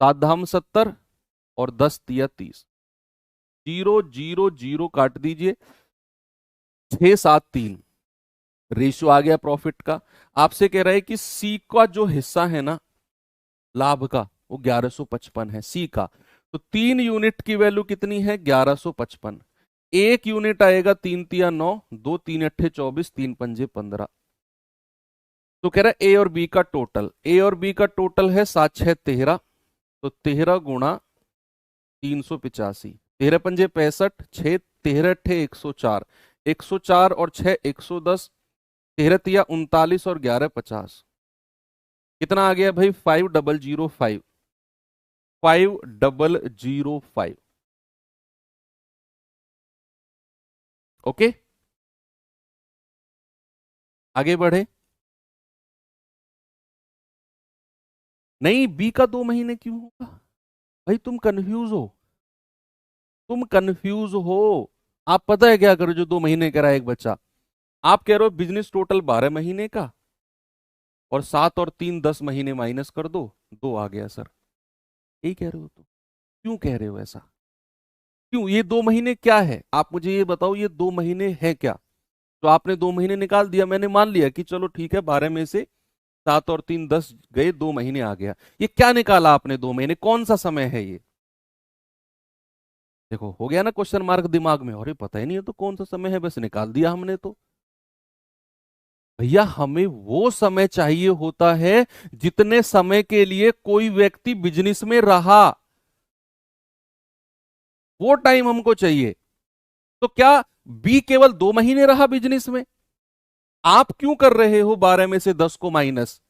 7 धाम 70 और 10 तिया 30, 0 0 0 काट दीजिए, 6 7 3 रेशियो आ गया प्रॉफिट का। आपसे कह रहा है कि सी का जो हिस्सा है ना लाभ का, वो 1155 है सी का। तो 3 यूनिट की वैल्यू कितनी है, 1155। 1 यूनिट आएगा 3 तिया 9, 2 3 अट्ठे 24, 3 पंजे 15। तो कह रहा है ए और बी का टोटल, ए और बी का टोटल है 7 6 13, तो 13 गुणा 385, 13 पंजे 65, 6 13 अट्ठे 104, 104 और 6 110, 13 तिया 39 और 11 50। कितना आ गया भाई, 5005, 5005। ओके, आगे बढ़े। नहीं, बी का 2 महीने क्यों होगा भाई, तुम कंफ्यूज हो, तुम कंफ्यूज हो। आप पता है क्या करो, जो 2 महीने करा एक बच्चा, आप कह रहे हो बिजनेस टोटल 12 महीने का, और 7 और 3 10 महीने माइनस कर दो, 2 आ गया सर। यही कह रहे हो तो, क्यों कह रहे हो ऐसा, क्यों, ये 2 महीने क्या है, आप मुझे ये बताओ, ये 2 महीने है क्या। तो आपने 2 महीने निकाल दिया, मैंने मान लिया कि चलो ठीक है, 12 में से 7 और 3 10 गए, 2 महीने आ गया। ये क्या निकाला आपने, 2 महीने, कौन सा समय है ये। देखो हो गया ना क्वेश्चन मार्क दिमाग में, अरे पता ही नहीं है तो कौन सा समय है, बस निकाल दिया हमने तो। भैया हमें वो समय चाहिए होता है जितने समय के लिए कोई व्यक्ति बिजनेस में रहा, वो टाइम हमको चाहिए। तो क्या बी केवल 2 महीने रहा बिजनेस में, आप क्यों कर रहे हो 12 में से 10 को माइनस।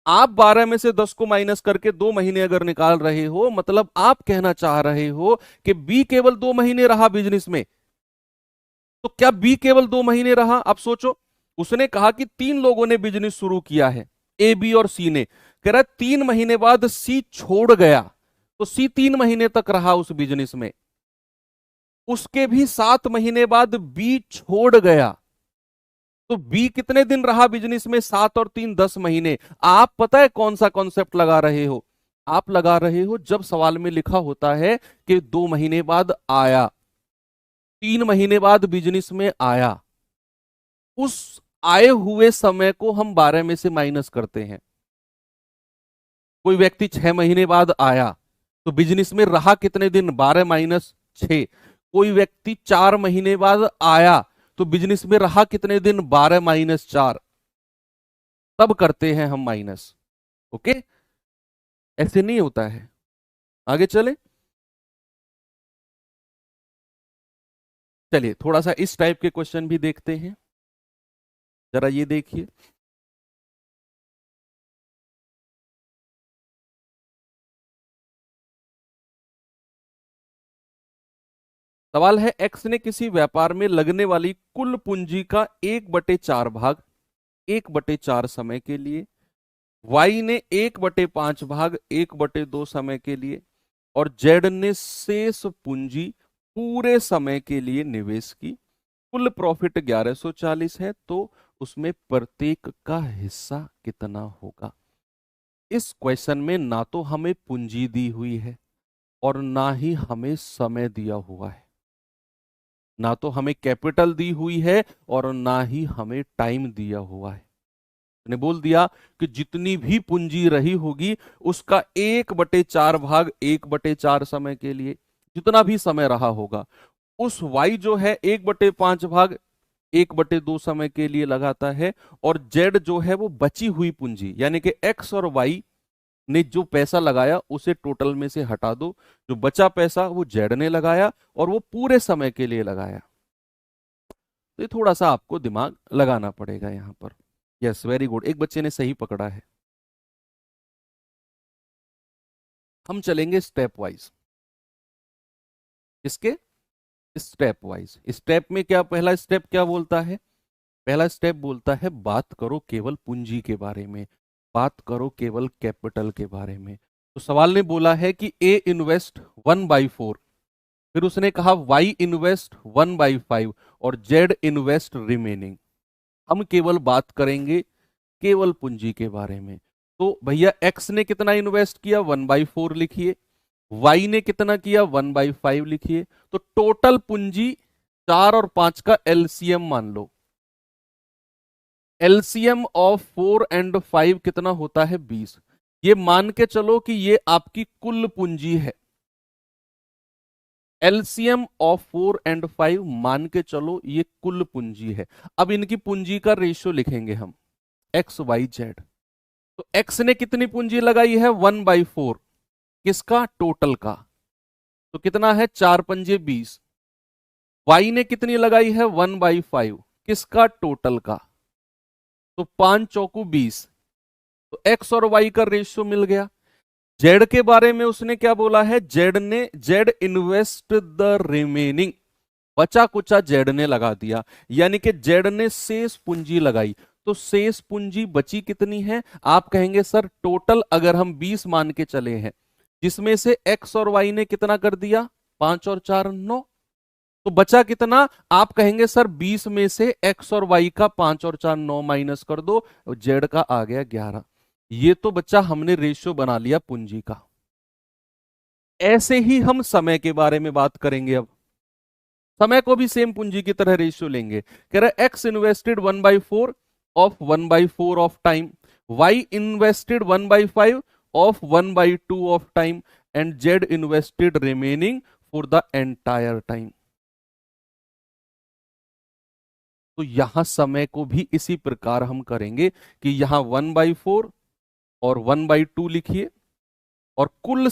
आप 12 में से 10 को माइनस करके 2 महीने अगर निकाल रहे हो, मतलब आप कहना चाह रहे हो कि बी केवल 2 महीने रहा बिजनेस में। तो क्या बी केवल 2 महीने रहा? आप सोचो, उसने कहा कि 3 लोगों ने बिजनेस शुरू किया है, ए, बी और सी ने। कह रहा है 3 महीने बाद सी छोड़ गया, तो सी 3 महीने तक रहा उस बिजनेस में। उसके भी 7 महीने बाद बी छोड़ गया, तो बी कितने दिन रहा बिजनेस में? 7 और 3 10 महीने। आप पता है कौन सा कॉन्सेप्ट लगा रहे हो? आप लगा रहे हो जब सवाल में लिखा होता है कि 2 महीने बाद आया, 3 महीने बाद बिजनेस में आया, उस आए हुए समय को हम 12 में से माइनस करते हैं। कोई व्यक्ति 6 महीने बाद आया, तो बिजनेस में रहा कितने दिन? 12 - 6। कोई व्यक्ति 4 महीने बाद आया, तो बिजनेस में रहा कितने दिन? 12 - 4। तब करते हैं हम माइनस। ओके, ऐसे नहीं होता है। आगे चले, चलिए थोड़ा सा इस टाइप के क्वेश्चन भी देखते हैं। जरा ये देखिए, सवाल है एक्स ने किसी व्यापार में लगने वाली कुल पूंजी का 1/4 भाग 1/4 समय के लिए, वाई ने 1/5 भाग 1/2 समय के लिए, और जेड ने शेष पूंजी पूरे समय के लिए निवेश की। कुल प्रॉफिट 1140 है, तो उसमें प्रत्येक का हिस्सा कितना होगा? इस क्वेश्चन में ना तो हमें पूंजी दी हुई है और ना ही हमें समय दिया हुआ है, ना तो हमें कैपिटल दी हुई है और ना ही हमें टाइम दिया हुआ है। ने बोल दिया कि जितनी भी पूंजी रही होगी उसका 1/4 भाग 1/4 समय के लिए, जितना भी समय रहा होगा, उस y जो है 1/5 भाग 1/2 समय के लिए लगाता है। और z जो है वो बची हुई पूंजी, यानी कि x और y ने जो पैसा लगाया उसे टोटल में से हटा दो, जो बचा पैसा वो z ने लगाया और वो पूरे समय के लिए लगाया। तो ये थोड़ा सा आपको दिमाग लगाना पड़ेगा यहां पर। यस, वेरी गुड, एक बच्चे ने सही पकड़ा है। हम चलेंगे स्टेप वाइज। इसके स्टेप वाइज, स्टेप में क्या, पहला स्टेप क्या बोलता है? पहला स्टेप बोलता है बात करो केवल पूंजी के बारे में, बात करो केवल कैपिटल के बारे में। तो सवाल ने बोला है कि ए इन्वेस्ट 1/4, फिर उसने कहा वाई इन्वेस्ट 1/5 और जेड इन्वेस्ट रिमेनिंग। हम केवल बात करेंगे केवल पूंजी के बारे में। तो भैया एक्स ने कितना इन्वेस्ट किया? 1/4 लिखिए। वाई ने कितना किया? 1/5 लिखिए। तो टोटल पूंजी 4 और 5 का एलसीएम मान लो। एलसीएम ऑफ 4 और 5 कितना होता है? 20। ये मान के चलो कि ये आपकी कुल पूंजी है। एलसीएम ऑफ 4 और 5 मान के चलो ये कुल पूंजी है। अब इनकी पूंजी का रेशियो लिखेंगे हम, एक्स वाई जेड। तो एक्स ने कितनी पूंजी लगाई है? 1/4। किसका? टोटल का। तो कितना है? 4 × 5 = 20। वाई ने कितनी लगाई है? 1/5। किसका? टोटल का। तो 5 × 4 = 20। तो एक्स और वाई का रेशियो मिल गया। जेड के बारे में उसने क्या बोला है? जेड इन्वेस्ट द रिमेनिंग, बचा कुचा जेड ने लगा दिया, यानी कि जेड ने शेष पूंजी लगाई। तो शेष पूंजी बची कितनी है? आप कहेंगे सर टोटल अगर हम 20 मान के चले हैं, जिसमें से एक्स और वाई ने कितना कर दिया? 5 और 4 9। तो बचा कितना? आप कहेंगे सर 20 में से एक्स और वाई का 5 और 4 9 माइनस कर दो, जेड का आ गया 11। ये तो बच्चा हमने रेशियो बना लिया पूंजी का। ऐसे ही हम समय के बारे में बात करेंगे। अब समय को भी सेम पूंजी की तरह रेशियो लेंगे। कह रहा है X invested 1/4 of 1/4 of time, Y invested 1/5 of 1/2 of time, and Z invested remaining for the entire time. तो यहां समय को भी इसी प्रकार हम करेंगे कि यहां 1/4 और 1/2 लिखिए, और कुल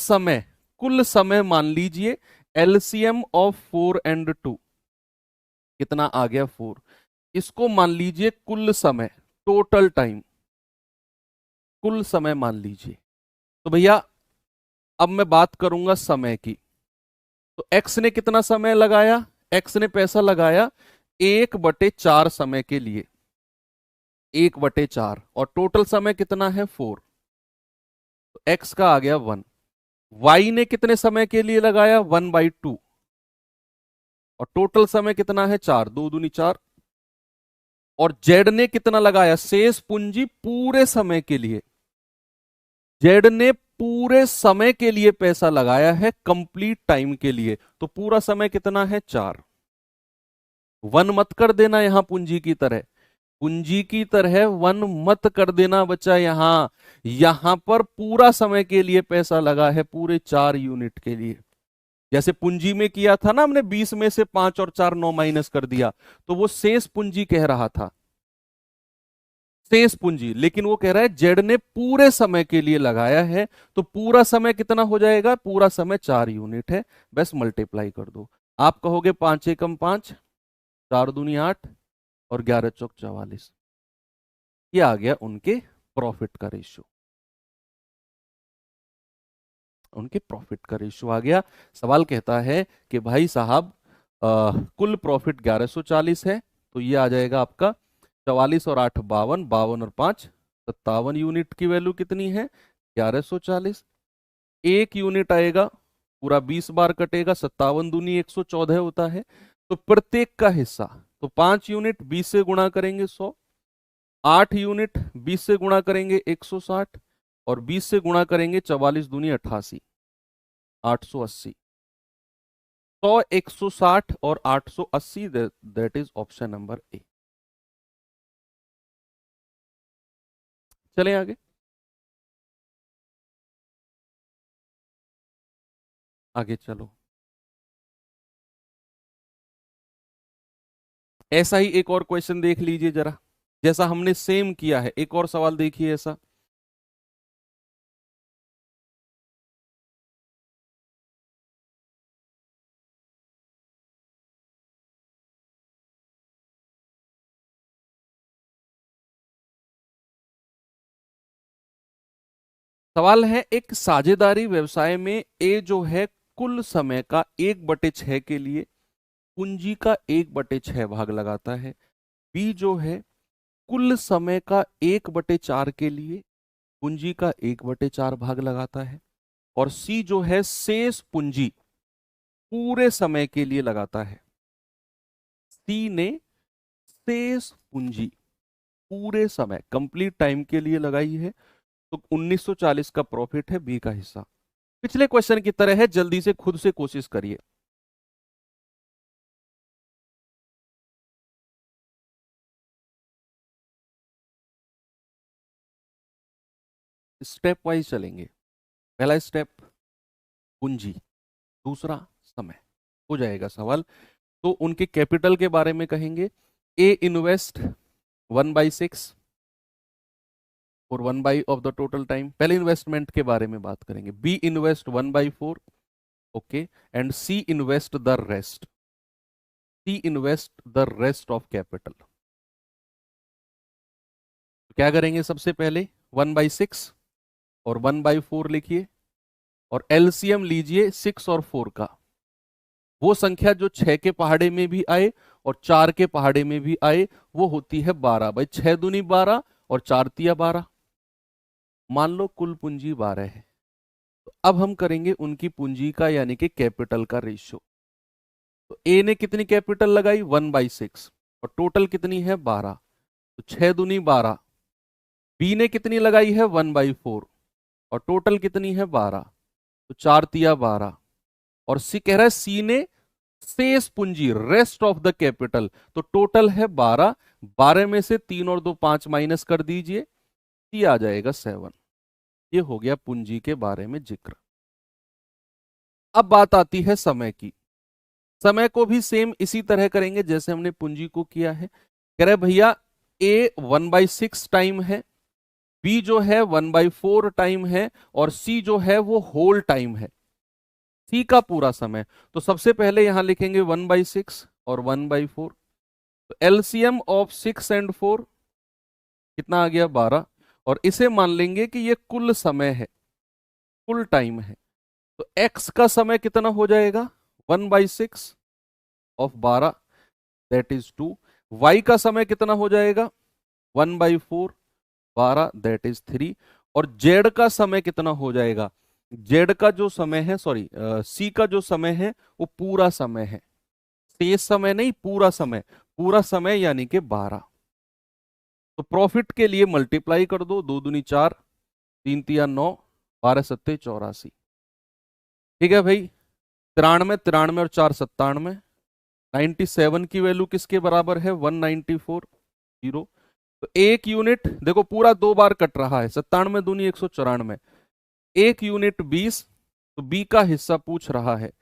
समय मान लीजिए एलसीएम ऑफ 4 और 2 कितना आ गया? 4। इसको मान लीजिए कुल समय, टोटल टाइम। कुल समय मान लीजिए। तो भैया अब मैं बात करूंगा समय की। तो एक्स ने कितना समय लगाया, एक्स ने पैसा लगाया 1/4 समय के लिए, 1/4, और टोटल समय कितना है 4, तो एक्स का आ गया 1। वाई ने कितने समय के लिए लगाया 1/2, और टोटल समय कितना है 4, 2 दूनी 4। और जेड ने कितना लगाया, शेष पूंजी पूरे समय के लिए, जेड ने पूरे समय के लिए पैसा लगाया है, कंप्लीट टाइम के लिए, तो पूरा समय कितना है 4। 1 मत कर देना यहां पूंजी की तरह, पूंजी की तरह 1 मत कर देना बच्चा यहां। यहां पर पूरा समय के लिए पैसा लगा है, पूरे 4 यूनिट के लिए। जैसे पूंजी में किया था ना हमने, 20 में से 5 और 4 9 माइनस कर दिया, तो वो शेष पूंजी कह रहा था, शेष पूंजी। लेकिन वो कह रहा है जेड ने पूरे समय के लिए लगाया है, तो पूरा समय कितना हो जाएगा, पूरा समय 4 यूनिट है, बस मल्टीप्लाई कर दो। आप कहोगे 5 एकम 5, 4 दूनी 8, और 11 चौक 44। ये आ गया उनके प्रॉफिट का रेशियो, उनके प्रॉफिट का रेशियो आ गया। सवाल कहता है कि भाई साहब कुल प्रॉफिट 1140 है, तो ये आ जाएगा आपका 44 और 8 52, 52 और 5 57 यूनिट की वैल्यू कितनी है 1140। एक यूनिट आएगा, पूरा 20 बार कटेगा, 57 दूनी 114 होता है, तो प्रत्येक का हिस्सा, तो 5 यूनिट 20 से गुणा करेंगे 100, 8 यूनिट 20 से गुणा करेंगे 160, और 20 से गुणा करेंगे 44 दूनी 88, 880। 100, 160 और 880, that is option number A. चलें आगे, आगे चलो। ऐसा ही एक और क्वेश्चन देख लीजिए जरा, जैसा हमने सेम किया है, एक और सवाल देखिए ऐसा। सवाल है, एक साझेदारी व्यवसाय में ए जो है कुल समय का 1/6 के लिए पूंजी का 1/6 भाग लगाता है, बी जो है कुल समय का 1/4 के लिए पूंजी का 1/4 भाग लगाता है, और सी जो है शेष पूंजी पूरे समय के लिए लगाता है। सी ने शेष पूंजी पूरे समय कंप्लीट टाइम के लिए लगाई है, तो 1940 का प्रॉफिट है बी का हिस्सा। पिछले क्वेश्चन की तरह है, जल्दी से खुद से कोशिश करिए। स्टेप वाइज चलेंगे। पहला स्टेप पूंजी, दूसरा समय, हो जाएगा सवाल। तो उनके कैपिटल के बारे में कहेंगे, ए इन्वेस्ट 1/6 और 1 ऑफ द टोटल टाइम, पहले इन्वेस्टमेंट के बारे में बात करेंगे। B invest 1/4, okay, and C invest the rest, C invest the rest of capital. क्या करेंगे, सबसे पहले 1/6 और 1/4 लिखिए, और एलसीएम लीजिए 6 और 4 का, वो संख्या जो 6 के पहाड़े में भी आए और 4 के पहाड़े में भी आए, वो होती है 12। भाई 6 दूनी 12 और 4 तिया 12, मान लो कुल पूंजी 12 है। तो अब हम करेंगे उनकी पूंजी का यानी कि कैपिटल का रेशियो। तो ए ने कितनी कैपिटल लगाई 1/6, और टोटल कितनी है 12, तो 6 दूनी 12। बी ने कितनी लगाई है 1/4, और टोटल कितनी है 12, तो 4 तिया 12। और सी कह रहा है सी ने शेष पूंजी रेस्ट ऑफ द कैपिटल, तो टोटल है 12, 12 में से 3 और 2 5 माइनस कर दीजिए, सी आ जाएगा 7। ये हो गया पूंजी के बारे में जिक्र। अब बात आती है समय की। समय को भी सेम इसी तरह करेंगे जैसे हमने पूंजी को किया है। कह रहे भैया ए 1/6 टाइम है, बी जो है 1/4 टाइम है, और सी जो है वो होल टाइम है, सी का पूरा समय। तो सबसे पहले यहां लिखेंगे 1/6 और 1/4, तो एलसीएम ऑफ 6 एंड 4 कितना आ गया 12, और इसे मान लेंगे कि ये कुल समय है, कुल टाइम है। तो x का समय कितना हो जाएगा, 1/6 ऑफ 12, दैट इज 2। y का समय कितना हो जाएगा, 1/4, 12, दैट इज 3। और z का समय कितना हो जाएगा, z का जो समय है, सॉरी c का जो समय है वो पूरा समय है, शेष समय नहीं, पूरा समय, पूरा समय यानी कि 12। तो प्रॉफिट के लिए मल्टीप्लाई कर दो, 2 दूनी 4, 3 तिया 9, 12 सत्ते 84। ठीक है भाई, 93, 93 और 4 97। 97 की वैल्यू किसके बराबर है, 194, 0। तो एक यूनिट देखो पूरा 2 बार कट रहा है, 97 दूनी 194, एक यूनिट 20। तो बी का हिस्सा पूछ रहा है,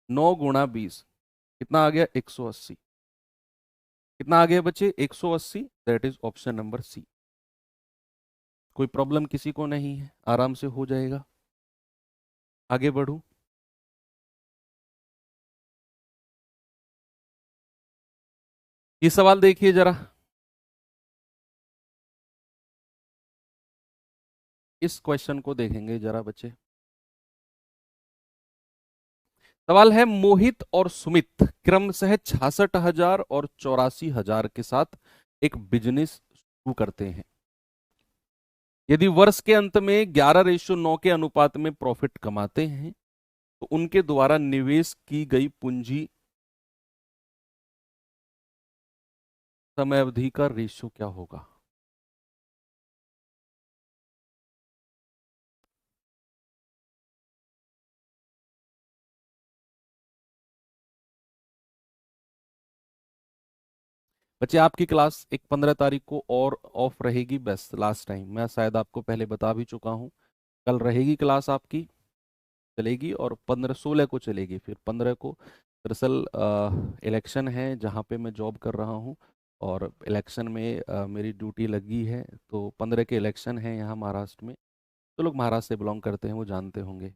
9 × 20 कितना आ गया, 180। कितना आ गया बच्चे, 180, that is option number C. कोई प्रॉब्लम किसी को नहीं है, आराम से हो जाएगा। आगे बढ़ू, ये सवाल देखिए जरा, इस क्वेश्चन को देखेंगे जरा बच्चे। सवाल है, मोहित और सुमित क्रमशः 66,000 और 84,000 के साथ एक बिजनेस शुरू करते हैं। यदि वर्ष के अंत में 11:9 के अनुपात में प्रॉफिट कमाते हैं तो उनके द्वारा निवेश की गई पूंजी समय अवधि का रेशियो क्या होगा। बच्चे आपकी क्लास एक 15 तारीख को और ऑफ रहेगी, बेस्ट लास्ट टाइम, मैं शायद आपको पहले बता भी चुका हूं। कल रहेगी क्लास आपकी, चलेगी, और 15 16 को चलेगी। फिर 15 को दरअसल इलेक्शन है जहाँ पे मैं जॉब कर रहा हूँ, और इलेक्शन में मेरी ड्यूटी लगी है। तो 15 के इलेक्शन है यहाँ महाराष्ट्र में। तो लोग महाराष्ट्र से बिलोंग करते हैं वो जानते होंगे।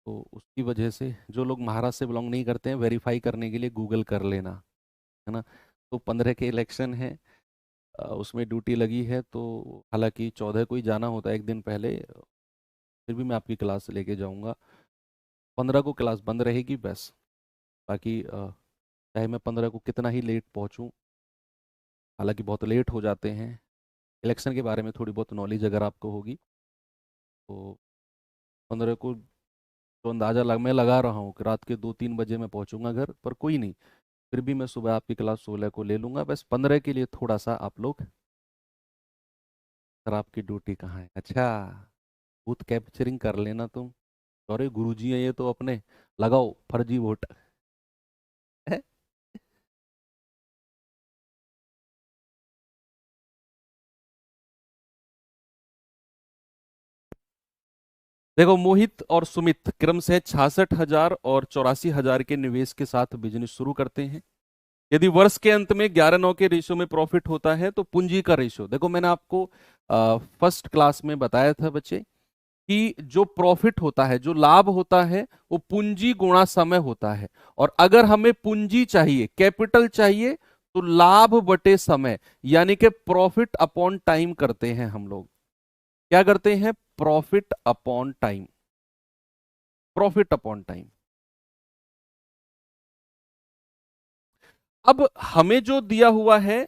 तो उसकी वजह से जो लोग महाराष्ट्र से बिलोंग नहीं करते हैं, वेरीफाई करने के लिए गूगल कर लेना, है ना। तो 15 के इलेक्शन है, उसमें ड्यूटी लगी है। तो हालांकि 14 को ही जाना होता है, एक दिन पहले, फिर भी मैं आपकी क्लास लेके जाऊंगा। 15 को क्लास बंद रहेगी बस। बाकी चाहे मैं 15 को कितना ही लेट पहुंचूं, हालांकि बहुत लेट हो जाते हैं। इलेक्शन के बारे में थोड़ी बहुत नॉलेज अगर आपको होगी तो 15 को तो अंदाज़ा मैं लगा रहा हूँ कि रात के 2 3 बजे मैं पहुंचूंगा घर पर, कोई नहीं, फिर भी मैं सुबह आपकी क्लास 16 को ले लूंगा। बस 15 के लिए थोड़ा सा आप लोग, सर आपकी ड्यूटी कहाँ है, अच्छा बूथ कैप्चरिंग कर लेना तुम। अरे गुरुजी हैं ये तो अपने, लगाओ फर्जी वोट। देखो, मोहित और सुमित क्रमशः 66,000 और 84,000 के निवेश के साथ बिजनेस शुरू करते हैं। यदि वर्ष के अंत में 11:9 के रेशियो में प्रॉफिट होता है तो पूंजी का रेशियो, देखो मैंने आपको फर्स्ट क्लास में बताया था बच्चे कि जो प्रॉफिट होता है, जो लाभ होता है, वो पूंजी गुणा समय होता है। और अगर हमें पूंजी चाहिए, कैपिटल चाहिए, तो लाभ बटे समय यानी कि प्रॉफिट अपॉन टाइम करते हैं हम लोग। क्या करते हैं, profit upon time, profit upon time. अब हमें जो दिया हुआ है,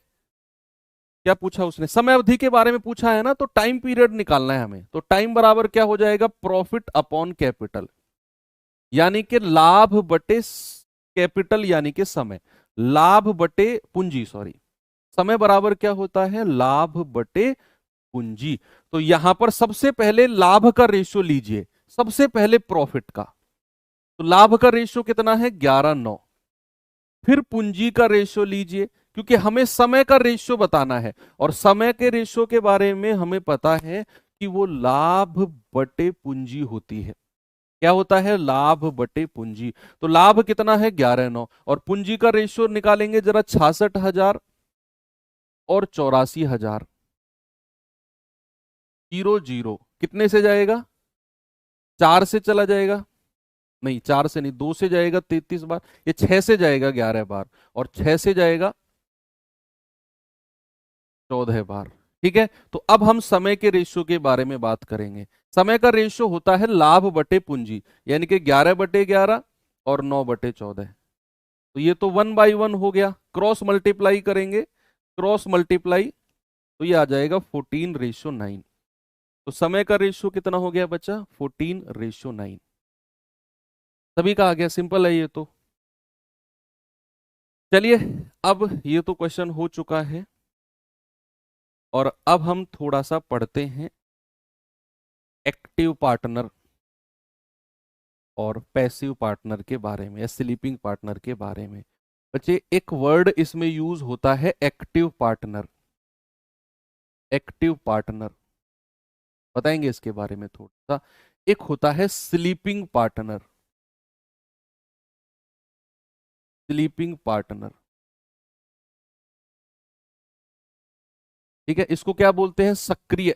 क्या पूछा उसने, समय अवधि के बारे में पूछा है ना, तो टाइम पीरियड निकालना है हमें। तो टाइम बराबर क्या हो जाएगा, प्रॉफिट अपॉन कैपिटल, यानी कि लाभ बटे कैपिटल यानी कि समय, लाभ बटे पूंजी, सॉरी, समय बराबर क्या होता है, लाभ बटे पूंजी। तो यहां पर सबसे पहले लाभ का रेशियो लीजिए, सबसे पहले प्रॉफिट का। तो लाभ का रेशियो कितना है, 11:9। फिर पूंजी का रेशियो लीजिए, क्योंकि हमें समय का रेशियो बताना है, और समय के रेशियो के बारे में हमें पता है कि वो लाभ बटे पूंजी होती है। क्या होता है, लाभ बटे पूंजी। तो लाभ कितना है, 11:9, और पूंजी का रेशियो निकालेंगे जरा, 66,000 और 84,000। 0 0 कितने से जाएगा, 4 से चला जाएगा, नहीं 4 से नहीं, 2 से जाएगा 33 बार, ये 6 से जाएगा 11 बार, और 6 से जाएगा 14 बार। ठीक है, तो अब हम समय के रेशियो के बारे में बात करेंगे। समय का रेशियो होता है लाभ बटे पूंजी, यानी कि 11/11 और 9/14। तो ये तो 1/1 हो गया, क्रॉस मल्टीप्लाई करेंगे, क्रॉस मल्टीप्लाई, तो ये आ जाएगा 14:9। तो समय का रेशियो कितना हो गया बच्चा? 14:9। सभी का आ गया, सिंपल है ये तो। चलिए, अब ये तो क्वेश्चन हो चुका है, और अब हम थोड़ा सा पढ़ते हैं एक्टिव पार्टनर और पैसिव पार्टनर के बारे में, या स्लीपिंग पार्टनर के बारे में। बच्चे, एक वर्ड इसमें यूज होता है एक्टिव पार्टनर। एक्टिव पार्टनर बताएंगे इसके बारे में थोड़ा सा। एक होता है स्लीपिंग पार्टनर। स्लीपिंग पार्टनर, ठीक है, इसको क्या बोलते हैं? सक्रिय,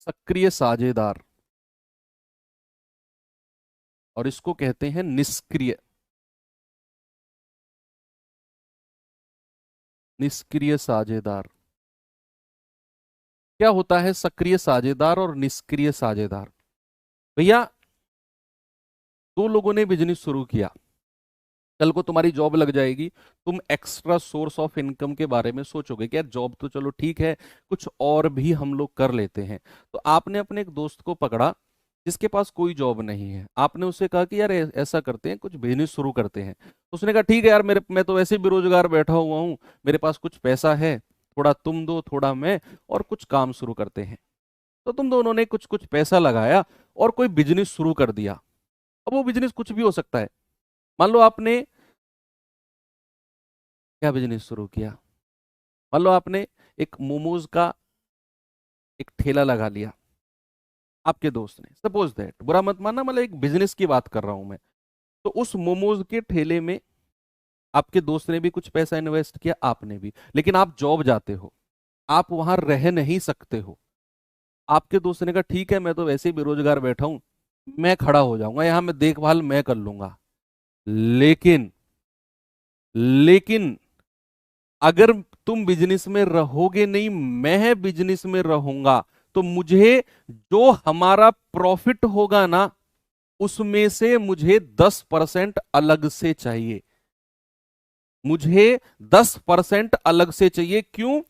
सक्रिय साझेदार। और इसको कहते हैं निष्क्रिय, निष्क्रिय साझेदार। क्या होता है सक्रिय साझेदार और निष्क्रिय साझेदार? भैया, दो लोगों ने बिजनेस शुरू किया, कल को तुम्हारी जॉब लग जाएगी, तुम एक्स्ट्रा सोर्स ऑफ इनकम के बारे में सोचोगे कि यार जॉब तो चलो ठीक है, कुछ और भी हम लोग कर लेते हैं। तो आपने अपने एक दोस्त को पकड़ा जिसके पास कोई जॉब नहीं है, आपने उससे कहा कि यार ऐसा करते हैं, कुछ बिजनेस शुरू करते हैं। तो उसने कहा ठीक है यार, मैं तो वैसे ही बेरोजगार बैठा हुआ हूँ, मेरे पास कुछ पैसा है, थोड़ा तुम दो थोड़ा मैं, और कुछ काम शुरू करते हैं। तो तुम दोनों ने कुछ कुछ पैसा लगाया और कोई बिजनेस शुरू कर दिया। अब वो बिजनेस कुछ भी हो सकता है। मान लो आपने क्या बिजनेस शुरू किया? मान लो आपने एक मोमोज का एक ठेला लगा लिया, आपके दोस्त ने, सपोज दैट, बुरा मत मानना, मतलब एक बिजनेस की बात कर रहा हूं मैं। तो उस मोमोज के ठेले में आपके दोस्त ने भी कुछ पैसा इन्वेस्ट किया, आपने भी, लेकिन आप जॉब जाते हो, आप वहां रह नहीं सकते हो। आपके दोस्त ने कहा ठीक है, मैं तो वैसे ही बेरोजगार बैठा हूं, मैं खड़ा हो जाऊंगा यहां, मैं देखभाल मैं कर लूंगा। लेकिन लेकिन अगर तुम बिजनेस में रहोगे नहीं, मैं बिजनेस में रहूंगा, तो मुझे जो हमारा प्रॉफिट होगा ना, उसमें से मुझे 10% अलग से चाहिए। मुझे 10% अलग से चाहिए। क्यों?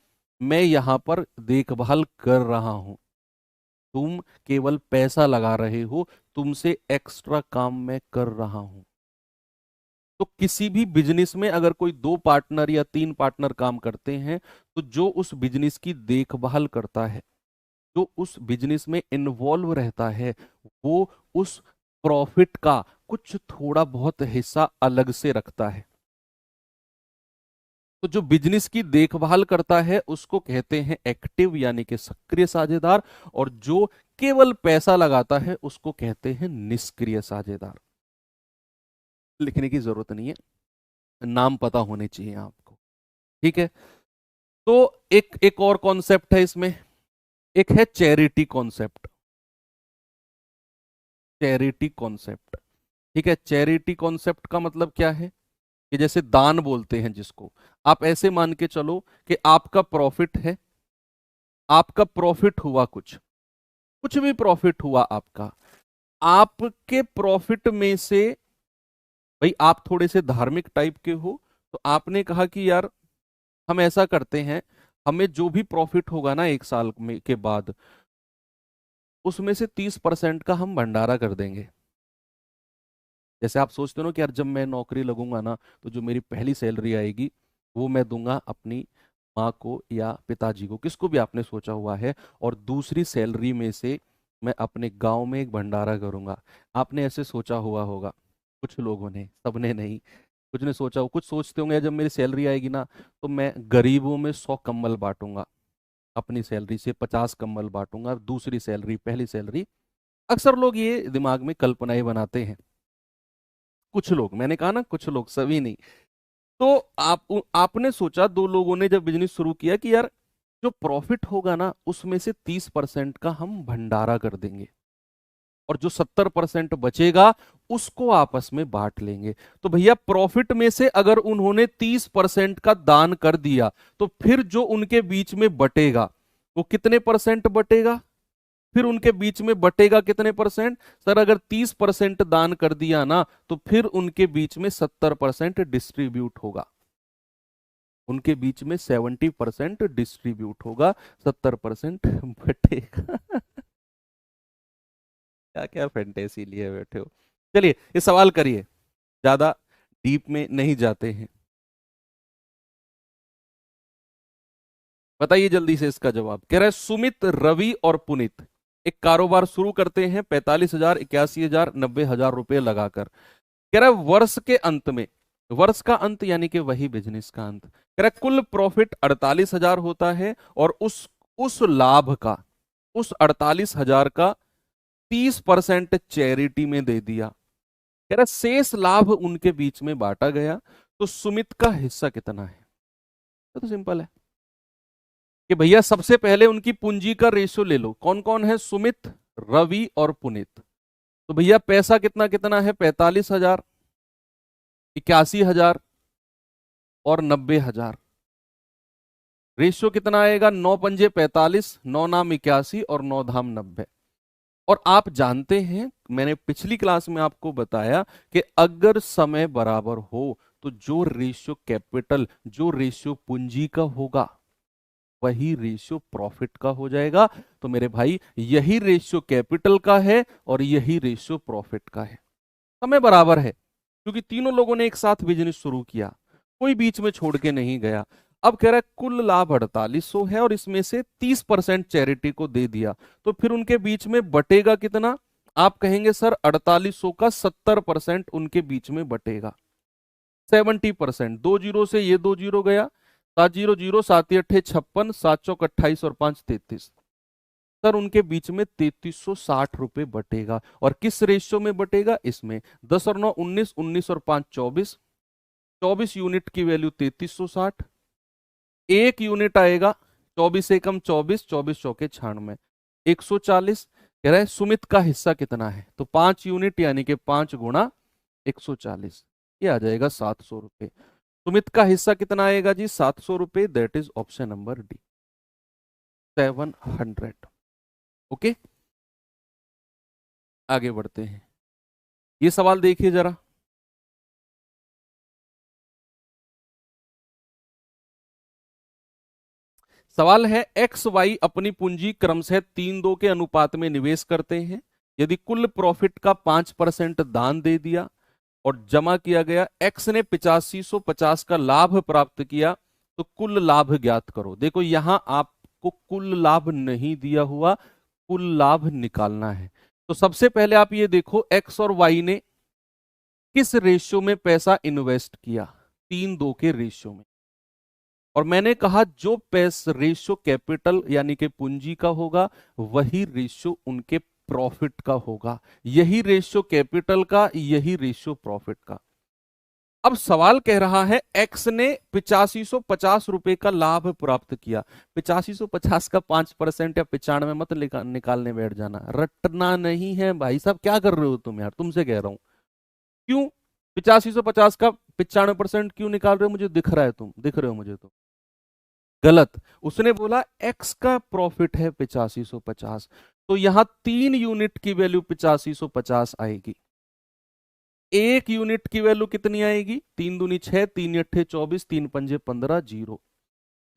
मैं यहां पर देखभाल कर रहा हूं, तुम केवल पैसा लगा रहे हो, तुमसे एक्स्ट्रा काम मैं कर रहा हूं। तो किसी भी बिजनेस में अगर कोई 2 पार्टनर या 3 पार्टनर काम करते हैं, तो जो उस बिजनेस की देखभाल करता है, जो उस बिजनेस में इन्वॉल्व रहता है, वो उस प्रॉफिट का कुछ थोड़ा बहुत हिस्सा अलग से रखता है। तो जो बिजनेस की देखभाल करता है उसको कहते हैं एक्टिव, यानी कि सक्रिय साझेदार, और जो केवल पैसा लगाता है उसको कहते हैं निष्क्रिय साझेदार। लिखने की जरूरत नहीं है, नाम पता होने चाहिए आपको, ठीक है। तो एक एक और कॉन्सेप्ट है इसमें, एक है चैरिटी कॉन्सेप्ट। चैरिटी कॉन्सेप्ट, ठीक है। चैरिटी कॉन्सेप्ट का मतलब क्या है? कि जैसे दान बोलते हैं जिसको, आप ऐसे मान के चलो कि आपका प्रॉफिट है, आपका प्रॉफिट हुआ, कुछ कुछ भी प्रॉफिट हुआ आपका, आपके प्रॉफिट में से, भाई आप थोड़े से धार्मिक टाइप के हो, तो आपने कहा कि यार हम ऐसा करते हैं, हमें जो भी प्रॉफिट होगा ना 1 साल में के बाद, उसमें से 30% का हम भंडारा कर देंगे। जैसे आप सोचते हो ना कि यार जब मैं नौकरी लगूंगा ना, तो जो मेरी पहली सैलरी आएगी वो मैं दूंगा अपनी माँ को या पिताजी को, किसको भी आपने सोचा हुआ है, और दूसरी सैलरी में से मैं अपने गांव में एक भंडारा करूंगा। आपने ऐसे सोचा हुआ होगा, कुछ लोगों ने, सबने नहीं, कुछ ने सोचा हो, कुछ सोचते होंगे जब मेरी सैलरी आएगी ना, तो मैं गरीबों में 100 कंबल बांटूंगा, अपनी सैलरी से 50 कंबल बांटूंगा, दूसरी सैलरी, पहली सैलरी। अक्सर लोग ये दिमाग में कल्पनाएं बनाते हैं, कुछ लोग, मैंने कहा ना कुछ लोग, सभी नहीं। तो आपने सोचा, दो लोगों ने जब बिजनेस शुरू किया कि यार जो प्रॉफिट होगा ना, उसमें से 30% का हम भंडारा कर देंगे। और जो 70% बचेगा उसको आपस में बांट लेंगे। तो भैया प्रॉफिट में से अगर उन्होंने 30% का दान कर दिया तो फिर जो उनके बीच में बटेगा वो कितने परसेंट बटेगा? फिर उनके बीच में बटेगा कितने परसेंट? सर अगर 30% दान कर दिया ना तो फिर उनके बीच में 70% डिस्ट्रीब्यूट होगा, उनके बीच में 70% डिस्ट्रीब्यूट होगा, 70% बटेगा। क्या क्या फैंटेसी लिए बैठे हो। चलिए ये सवाल करिए, ज्यादा डीप में नहीं जाते हैं। बताइए जल्दी से इसका जवाब। कह रहा है सुमित, रवि और पुनित एक कारोबार शुरू करते हैं 45,000, 81,000, 90,000 रुपए लगाकर। कह रहा है वर्ष के अंत में, वर्ष का अंत यानी कि वही बिजनेस का अंत, कह रहा है कुल प्रॉफिट 48,000 होता है और उस लाभ का, उस 48,000 का 30% चैरिटी में दे दिया। कह रहा है शेष लाभ उनके बीच में बांटा गया, तो सुमित का हिस्सा कितना है? तो सिंपल है कि भैया सबसे पहले उनकी पूंजी का रेशियो ले लो। कौन कौन है? सुमित, रवि और पुनित। तो भैया पैसा कितना कितना है? 45,000, 81,000 और 90,000। रेशियो कितना आएगा? 9 पंजे 45, 9 नाम 81 और 9 धाम 90। और आप जानते हैं मैंने पिछली क्लास में आपको बताया कि अगर समय बराबर हो तो जो रेशियो कैपिटल, जो रेशियो पूंजी का होगा वही रेशियो प्रॉफिट का हो जाएगा। तो मेरे भाई यही रेशियो कैपिटल का है और यही रेशियो प्रॉफिट का है। समय बराबर है क्योंकि तीनों लोगों ने एक साथ बिजनेस शुरू किया, कोई बीच में छोड़ के नहीं गया। अब कह रहा है कुल लाभ 4800 है और इसमें से 30% चैरिटी को दे दिया, तो फिर उनके बीच में बटेगा कितना? आप कहेंगे सर 4800 का 70% उनके बीच में बटेगा, 70%। 2 जीरो से ये 2 जीरो गया, 7 जीरो जीरो, 7 अट्ठे 56, 7 चौक 28 और 5 33। सर उनके बीच में 3360 रुपए बटेगा। और किस रेशियो में बटेगा? इसमें 10 और 9 19, 19 और 5 24, 24 यूनिट की वैल्यू 3360। एक यूनिट आएगा 24 एकम 24, 24 चौके 96, 140। कह रहा है सुमित का हिस्सा कितना है? तो 5 यूनिट यानी कि 5 गुणा 140, ये आ जाएगा 700 रुपए। सुमित का हिस्सा कितना आएगा जी? 700 रुपए। That is option number D, 700। Okay आगे बढ़ते हैं। ये सवाल देखिए जरा। सवाल है एक्स वाई अपनी पूंजी क्रमशः 3:2 के अनुपात में निवेश करते हैं। यदि कुल प्रॉफिट का 5% दान दे दिया और जमा किया गया, एक्स ने 8550 का लाभ प्राप्त किया, तो कुल लाभ ज्ञात करो। देखो यहां आपको कुल लाभ नहीं दिया हुआ, कुल लाभ निकालना है। तो सबसे पहले आप ये देखो एक्स और वाई ने किस रेशियो में पैसा इन्वेस्ट किया? 3:2 के रेशियो में। और मैंने कहा जो पैसा रेशियो कैपिटल यानी कि पूंजी का होगा वही रेशियो उनके प्रॉफिट का होगा। यही रेशियो कैपिटल का, यही रेशियो प्रॉफिट का। अब सवाल कह रहा है एक्स ने 8550 रुपए का लाभ प्राप्त किया। 8550 का 5% या 95 मत निकालने बैठ जाना, रटना नहीं है भाई साहब। क्या कर रहे हो तुम यार, तुमसे कह रहा हूं। क्यों 8550 का 95% क्यों निकाल रहे हो? मुझे दिख रहा है, तुम दिख रहे हो मुझे तो गलत। उसने बोला एक्स का प्रॉफिट है 8550, तो यहां 3 यूनिट की वैल्यू 8550 आएगी। एक यूनिट की वैल्यू कितनी आएगी? 3 दूनी 6, 3 अट्ठे 24, 3 पंजे 15, जीरो।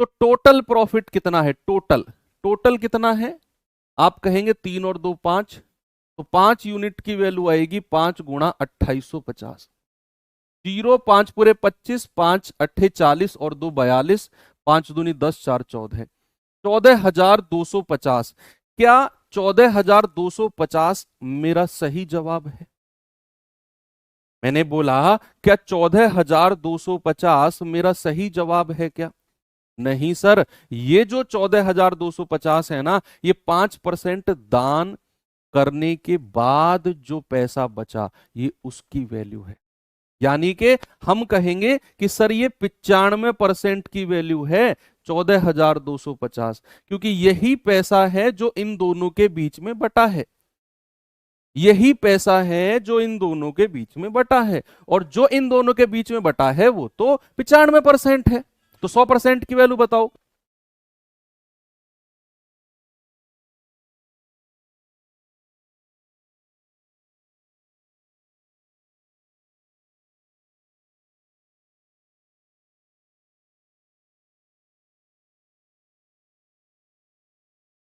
तो टोटल प्रॉफिट कितना है? टोटल टोटल कितना है? आप कहेंगे 3 और 2 5, तो 5 यूनिट की वैल्यू आएगी 5 गुणा 2850। जीरो 5 पूरे 25, 5 अट्ठे 40 और 2 42, 5 दूनी 10, 4 14, 14,250। क्या 14,250 मेरा सही जवाब है? मैंने बोला क्या 14,250 मेरा सही जवाब है क्या? नहीं सर, ये जो 14,250 है ना, ये 5% दान करने के बाद जो पैसा बचा ये उसकी वैल्यू है। यानी कि हम कहेंगे कि सर ये 95% की वैल्यू है 14,250, क्योंकि यही पैसा है जो इन दोनों के बीच में बटा है। यही पैसा है जो इन दोनों के बीच में बटा है, और जो इन दोनों के बीच में बटा है वो तो 95% है। तो 100% की वैल्यू बताओ।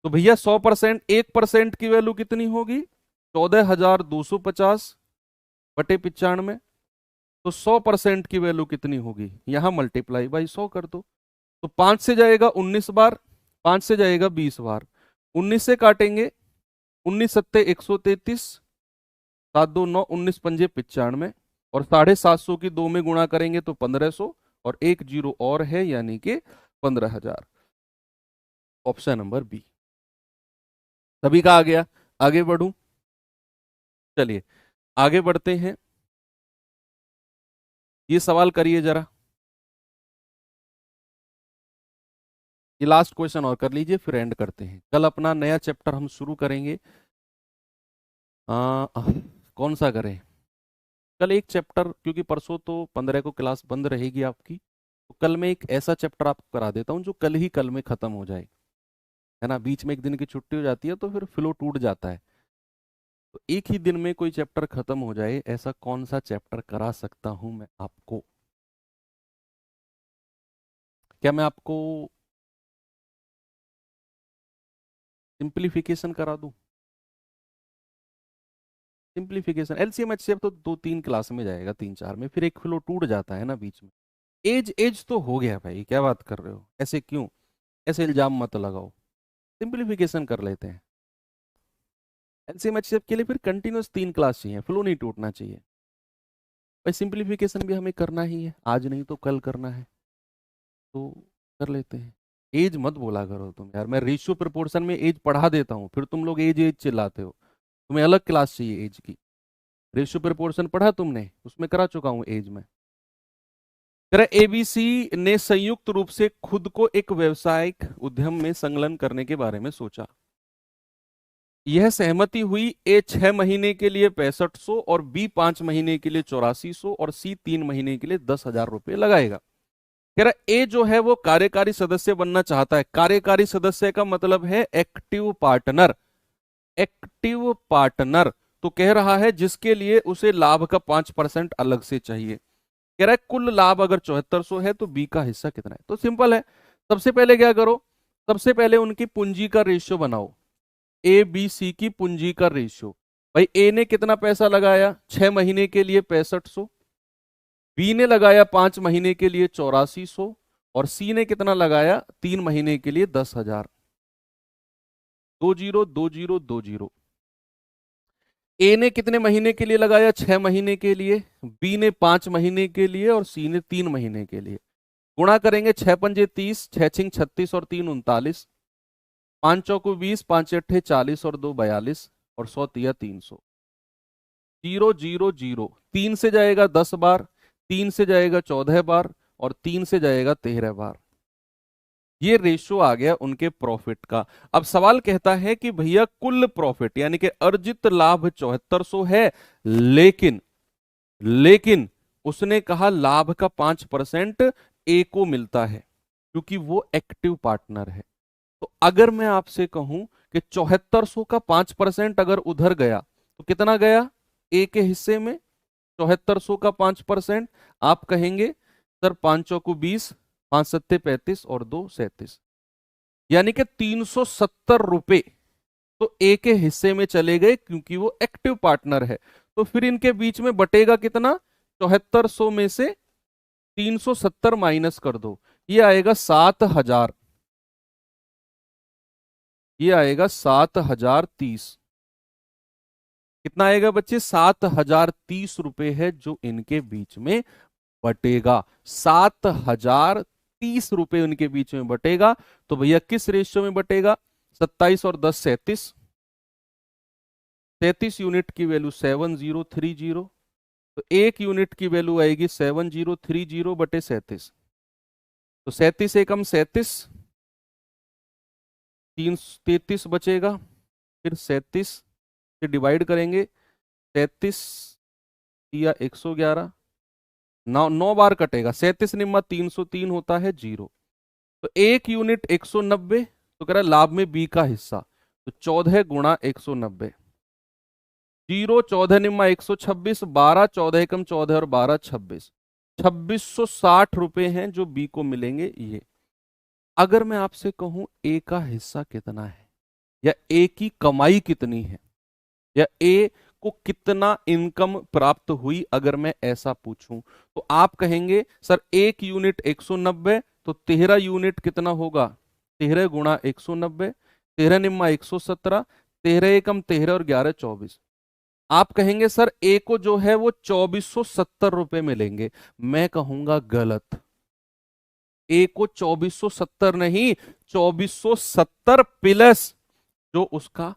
तो भैया 100%, 1% की वैल्यू कितनी होगी? 14,250 बटे 95। तो 100% की वैल्यू कितनी होगी? यहां मल्टीप्लाई बाई 100 कर दो। तो 5 से जाएगा 19 बार, 5 से जाएगा 20 बार, 19 से काटेंगे, 19 सत्ते 133, 7 2 9, 19 पंजे 95, और 750 की 2 में गुणा करेंगे तो 1500, और एक जीरो और है यानी कि 15,000। Option number B. सभी का आ गया? आगे बढ़ूं? चलिए आगे बढ़ते हैं। ये सवाल करिए जरा। ये लास्ट क्वेश्चन और कर लीजिए, फिर एंड करते हैं। कल अपना नया चैप्टर हम शुरू करेंगे। आ, कौन सा करें? कल एक चैप्टर, क्योंकि परसों तो 15 को क्लास बंद रहेगी आपकी, तो कल मैं एक ऐसा चैप्टर आपको करा देता हूँ जो कल ही कल में खत्म हो जाए, है ना। बीच में एक दिन की छुट्टी हो जाती है तो फिर फ्लो टूट जाता है। तो एक ही दिन में कोई चैप्टर खत्म हो जाए, ऐसा कौन सा चैप्टर करा सकता हूं मैं आपको? क्या मैं आपको सिंप्लीफिकेशन करा दूं? सिंप्लीफिकेशन, एलसीएम एचसीएफ तो 2 3 क्लास में जाएगा, 3 4 में, फिर एक फ्लो टूट जाता है ना बीच में। एज एज तो हो गया भाई, क्या बात कर रहे हो? ऐसे क्यों? ऐसे इल्जाम मत लगाओ। सिंप्लीफिकेशन कर लेते हैं। एलसीएम एचसीएफ के लिए फिर कंटिन्यूस 3 क्लास चाहिए, फ्लो नहीं टूटना चाहिए। भाई सिंप्लीफिकेशन भी हमें करना ही है, आज नहीं तो कल करना है, तो कर लेते हैं। एज मत बोला करो तुम यार, मैं रेशियो प्रोपोर्शन में एज पढ़ा देता हूँ, फिर तुम लोग एज एज चिल्लाते हो। तुम्हें अलग क्लास चाहिए एज की। रेशियो प्रोपोर्शन पढ़ा तुमने, उसमें करा चुका हूँ एज में। तरह एबीसी ने संयुक्त रूप से खुद को एक व्यवसायिक उद्यम में संलग्न करने के बारे में सोचा। यह सहमति हुई, ए 6 महीने के लिए 6500 और बी 5 महीने के लिए 8400 और सी 3 महीने के लिए 10,000 रुपये लगाएगा। कह रहा ए जो है वो कार्यकारी सदस्य बनना चाहता है। कार्यकारी सदस्य का मतलब है एक्टिव पार्टनर। एक्टिव पार्टनर तो कह रहा है जिसके लिए उसे लाभ का 5% अलग से चाहिए। कह रहा है कुल लाभ अगर 7400 है तो बी का हिस्सा कितना है? तो सिंपल है। सबसे पहले क्या करो, सबसे पहले उनकी पूंजी का रेशियो बनाओ। ए बी सी की पूंजी का रेशियो। भाई ए ने कितना पैसा लगाया? 6 महीने के लिए 6500, बी ने लगाया 5 महीने के लिए 8400, और सी ने कितना लगाया? 3 महीने के लिए 10,000। 20 20 20। ए ने कितने महीने के लिए लगाया? 6 महीने के लिए, बी ने 5 महीने के लिए, और सी ने 3 महीने के लिए। गुणा करेंगे, 6 पंजे 30, 6 6 36 और 3 39, 5 चौको 20, 5 अट्ठे 40 और 2 42, और 100 300। 0 0 0। 3 से जाएगा 10 बार, 3 से जाएगा 14 बार, और 3 से जाएगा 13 बार। ये रेशो आ गया उनके प्रॉफिट का। अब सवाल कहता है कि भैया कुल प्रॉफिट यानी कि अर्जित लाभ 7400 है, लेकिन लेकिन उसने कहा लाभ का 5% ए को मिलता है क्योंकि वो एक्टिव पार्टनर है। तो अगर मैं आपसे कहूं कि 7400 का 5% अगर उधर गया तो कितना गया ए के हिस्से में? 7400 का 5%, आप कहेंगे सर 5 चौको 20, 5 सत्ते 35 और 2 37, यानी कि 370 रुपए तो ए के हिस्से में चले गए क्योंकि वो एक्टिव पार्टनर है। तो फिर इनके बीच में बटेगा कितना? 7400 में से 370 माइनस कर दो, ये आएगा 7,000। ये आएगा 7,030। कितना आएगा बच्चे? 7,030 रुपए है जो इनके बीच में बटेगा। 7,030 रुपए उनके बीच में बटेगा। तो भैया किस रेशियो में बटेगा? 27 और 10 37। 33 यूनिट की वैल्यू 7030। तो 1 यूनिट की वैल्यू आएगी 7030 बटे 37। तो 37 एकम 37, 333 बचेगा, फिर 37, से डिवाइड करेंगे, 33 या 111, 9 बार कटेगा, 37 निम्मा 303 होता है 0। तो 1 यूनिट 190, तो कह रहा है लाभ में बी का हिस्सा, तो 14 गुणा 190, 0 14 निम्मा 126, 12 14 एकम 14 और 12 26, 2660 रुपए हैं जो बी को मिलेंगे ये। अगर मैं आपसे कहूं ए का हिस्सा कितना है, या ए की कमाई कितनी है, या ए को कितना इनकम प्राप्त हुई, अगर मैं ऐसा पूछूं, तो आप कहेंगे सर 1 यूनिट 190, तो 13 यूनिट कितना होगा, 13 गुणा 190, 13 निम्मा 117, 13 एकम 13 और 11 24। आप कहेंगे सर ए को जो है वो 2470 रुपए मिलेंगे। मैं कहूंगा गलत, ए को 2470 नहीं, 2470 प्लस जो उसका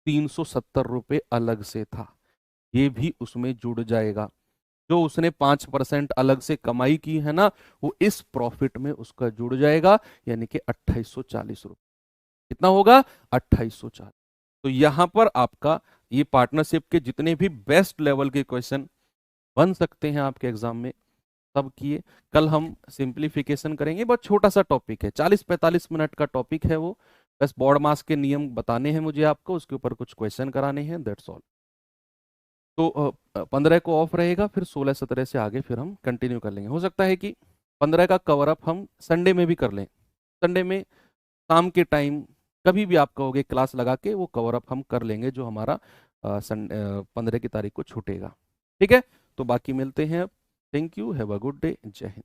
370 रुपए अलग से था, ये भी उसमें जुड़ जाएगा। जो उसने 5% अलग से कमाई की है ना, वो इस प्रॉफिट में उसका जुड़ जाएगा, यानी कि 2840 रुपए। कितना होगा, 2840। तो यहां पर आपका ये पार्टनरशिप के जितने भी बेस्ट लेवल के क्वेश्चन बन सकते हैं आपके एग्जाम में, सब किए। कल हम सिंप्लीफिकेशन करेंगे, बहुत छोटा सा टॉपिक है, 40-45 मिनट का टॉपिक है वो, बस बोर्ड मास के नियम बताने हैं मुझे आपको, उसके ऊपर कुछ क्वेश्चन कराने हैं, दैट्स ऑल। तो 15 को ऑफ रहेगा, फिर 16-17 से आगे फिर हम कंटिन्यू कर लेंगे। हो सकता है कि 15 का कवर अप हम संडे में भी कर लें, संडे में शाम के टाइम कभी भी आप कहोगे क्लास लगा के वो कवर अप हम कर लेंगे, जो हमारा 15 की तारीख को छूटेगा। ठीक है, तो बाकी मिलते हैं। Thank you, have a good day, जय हिंद।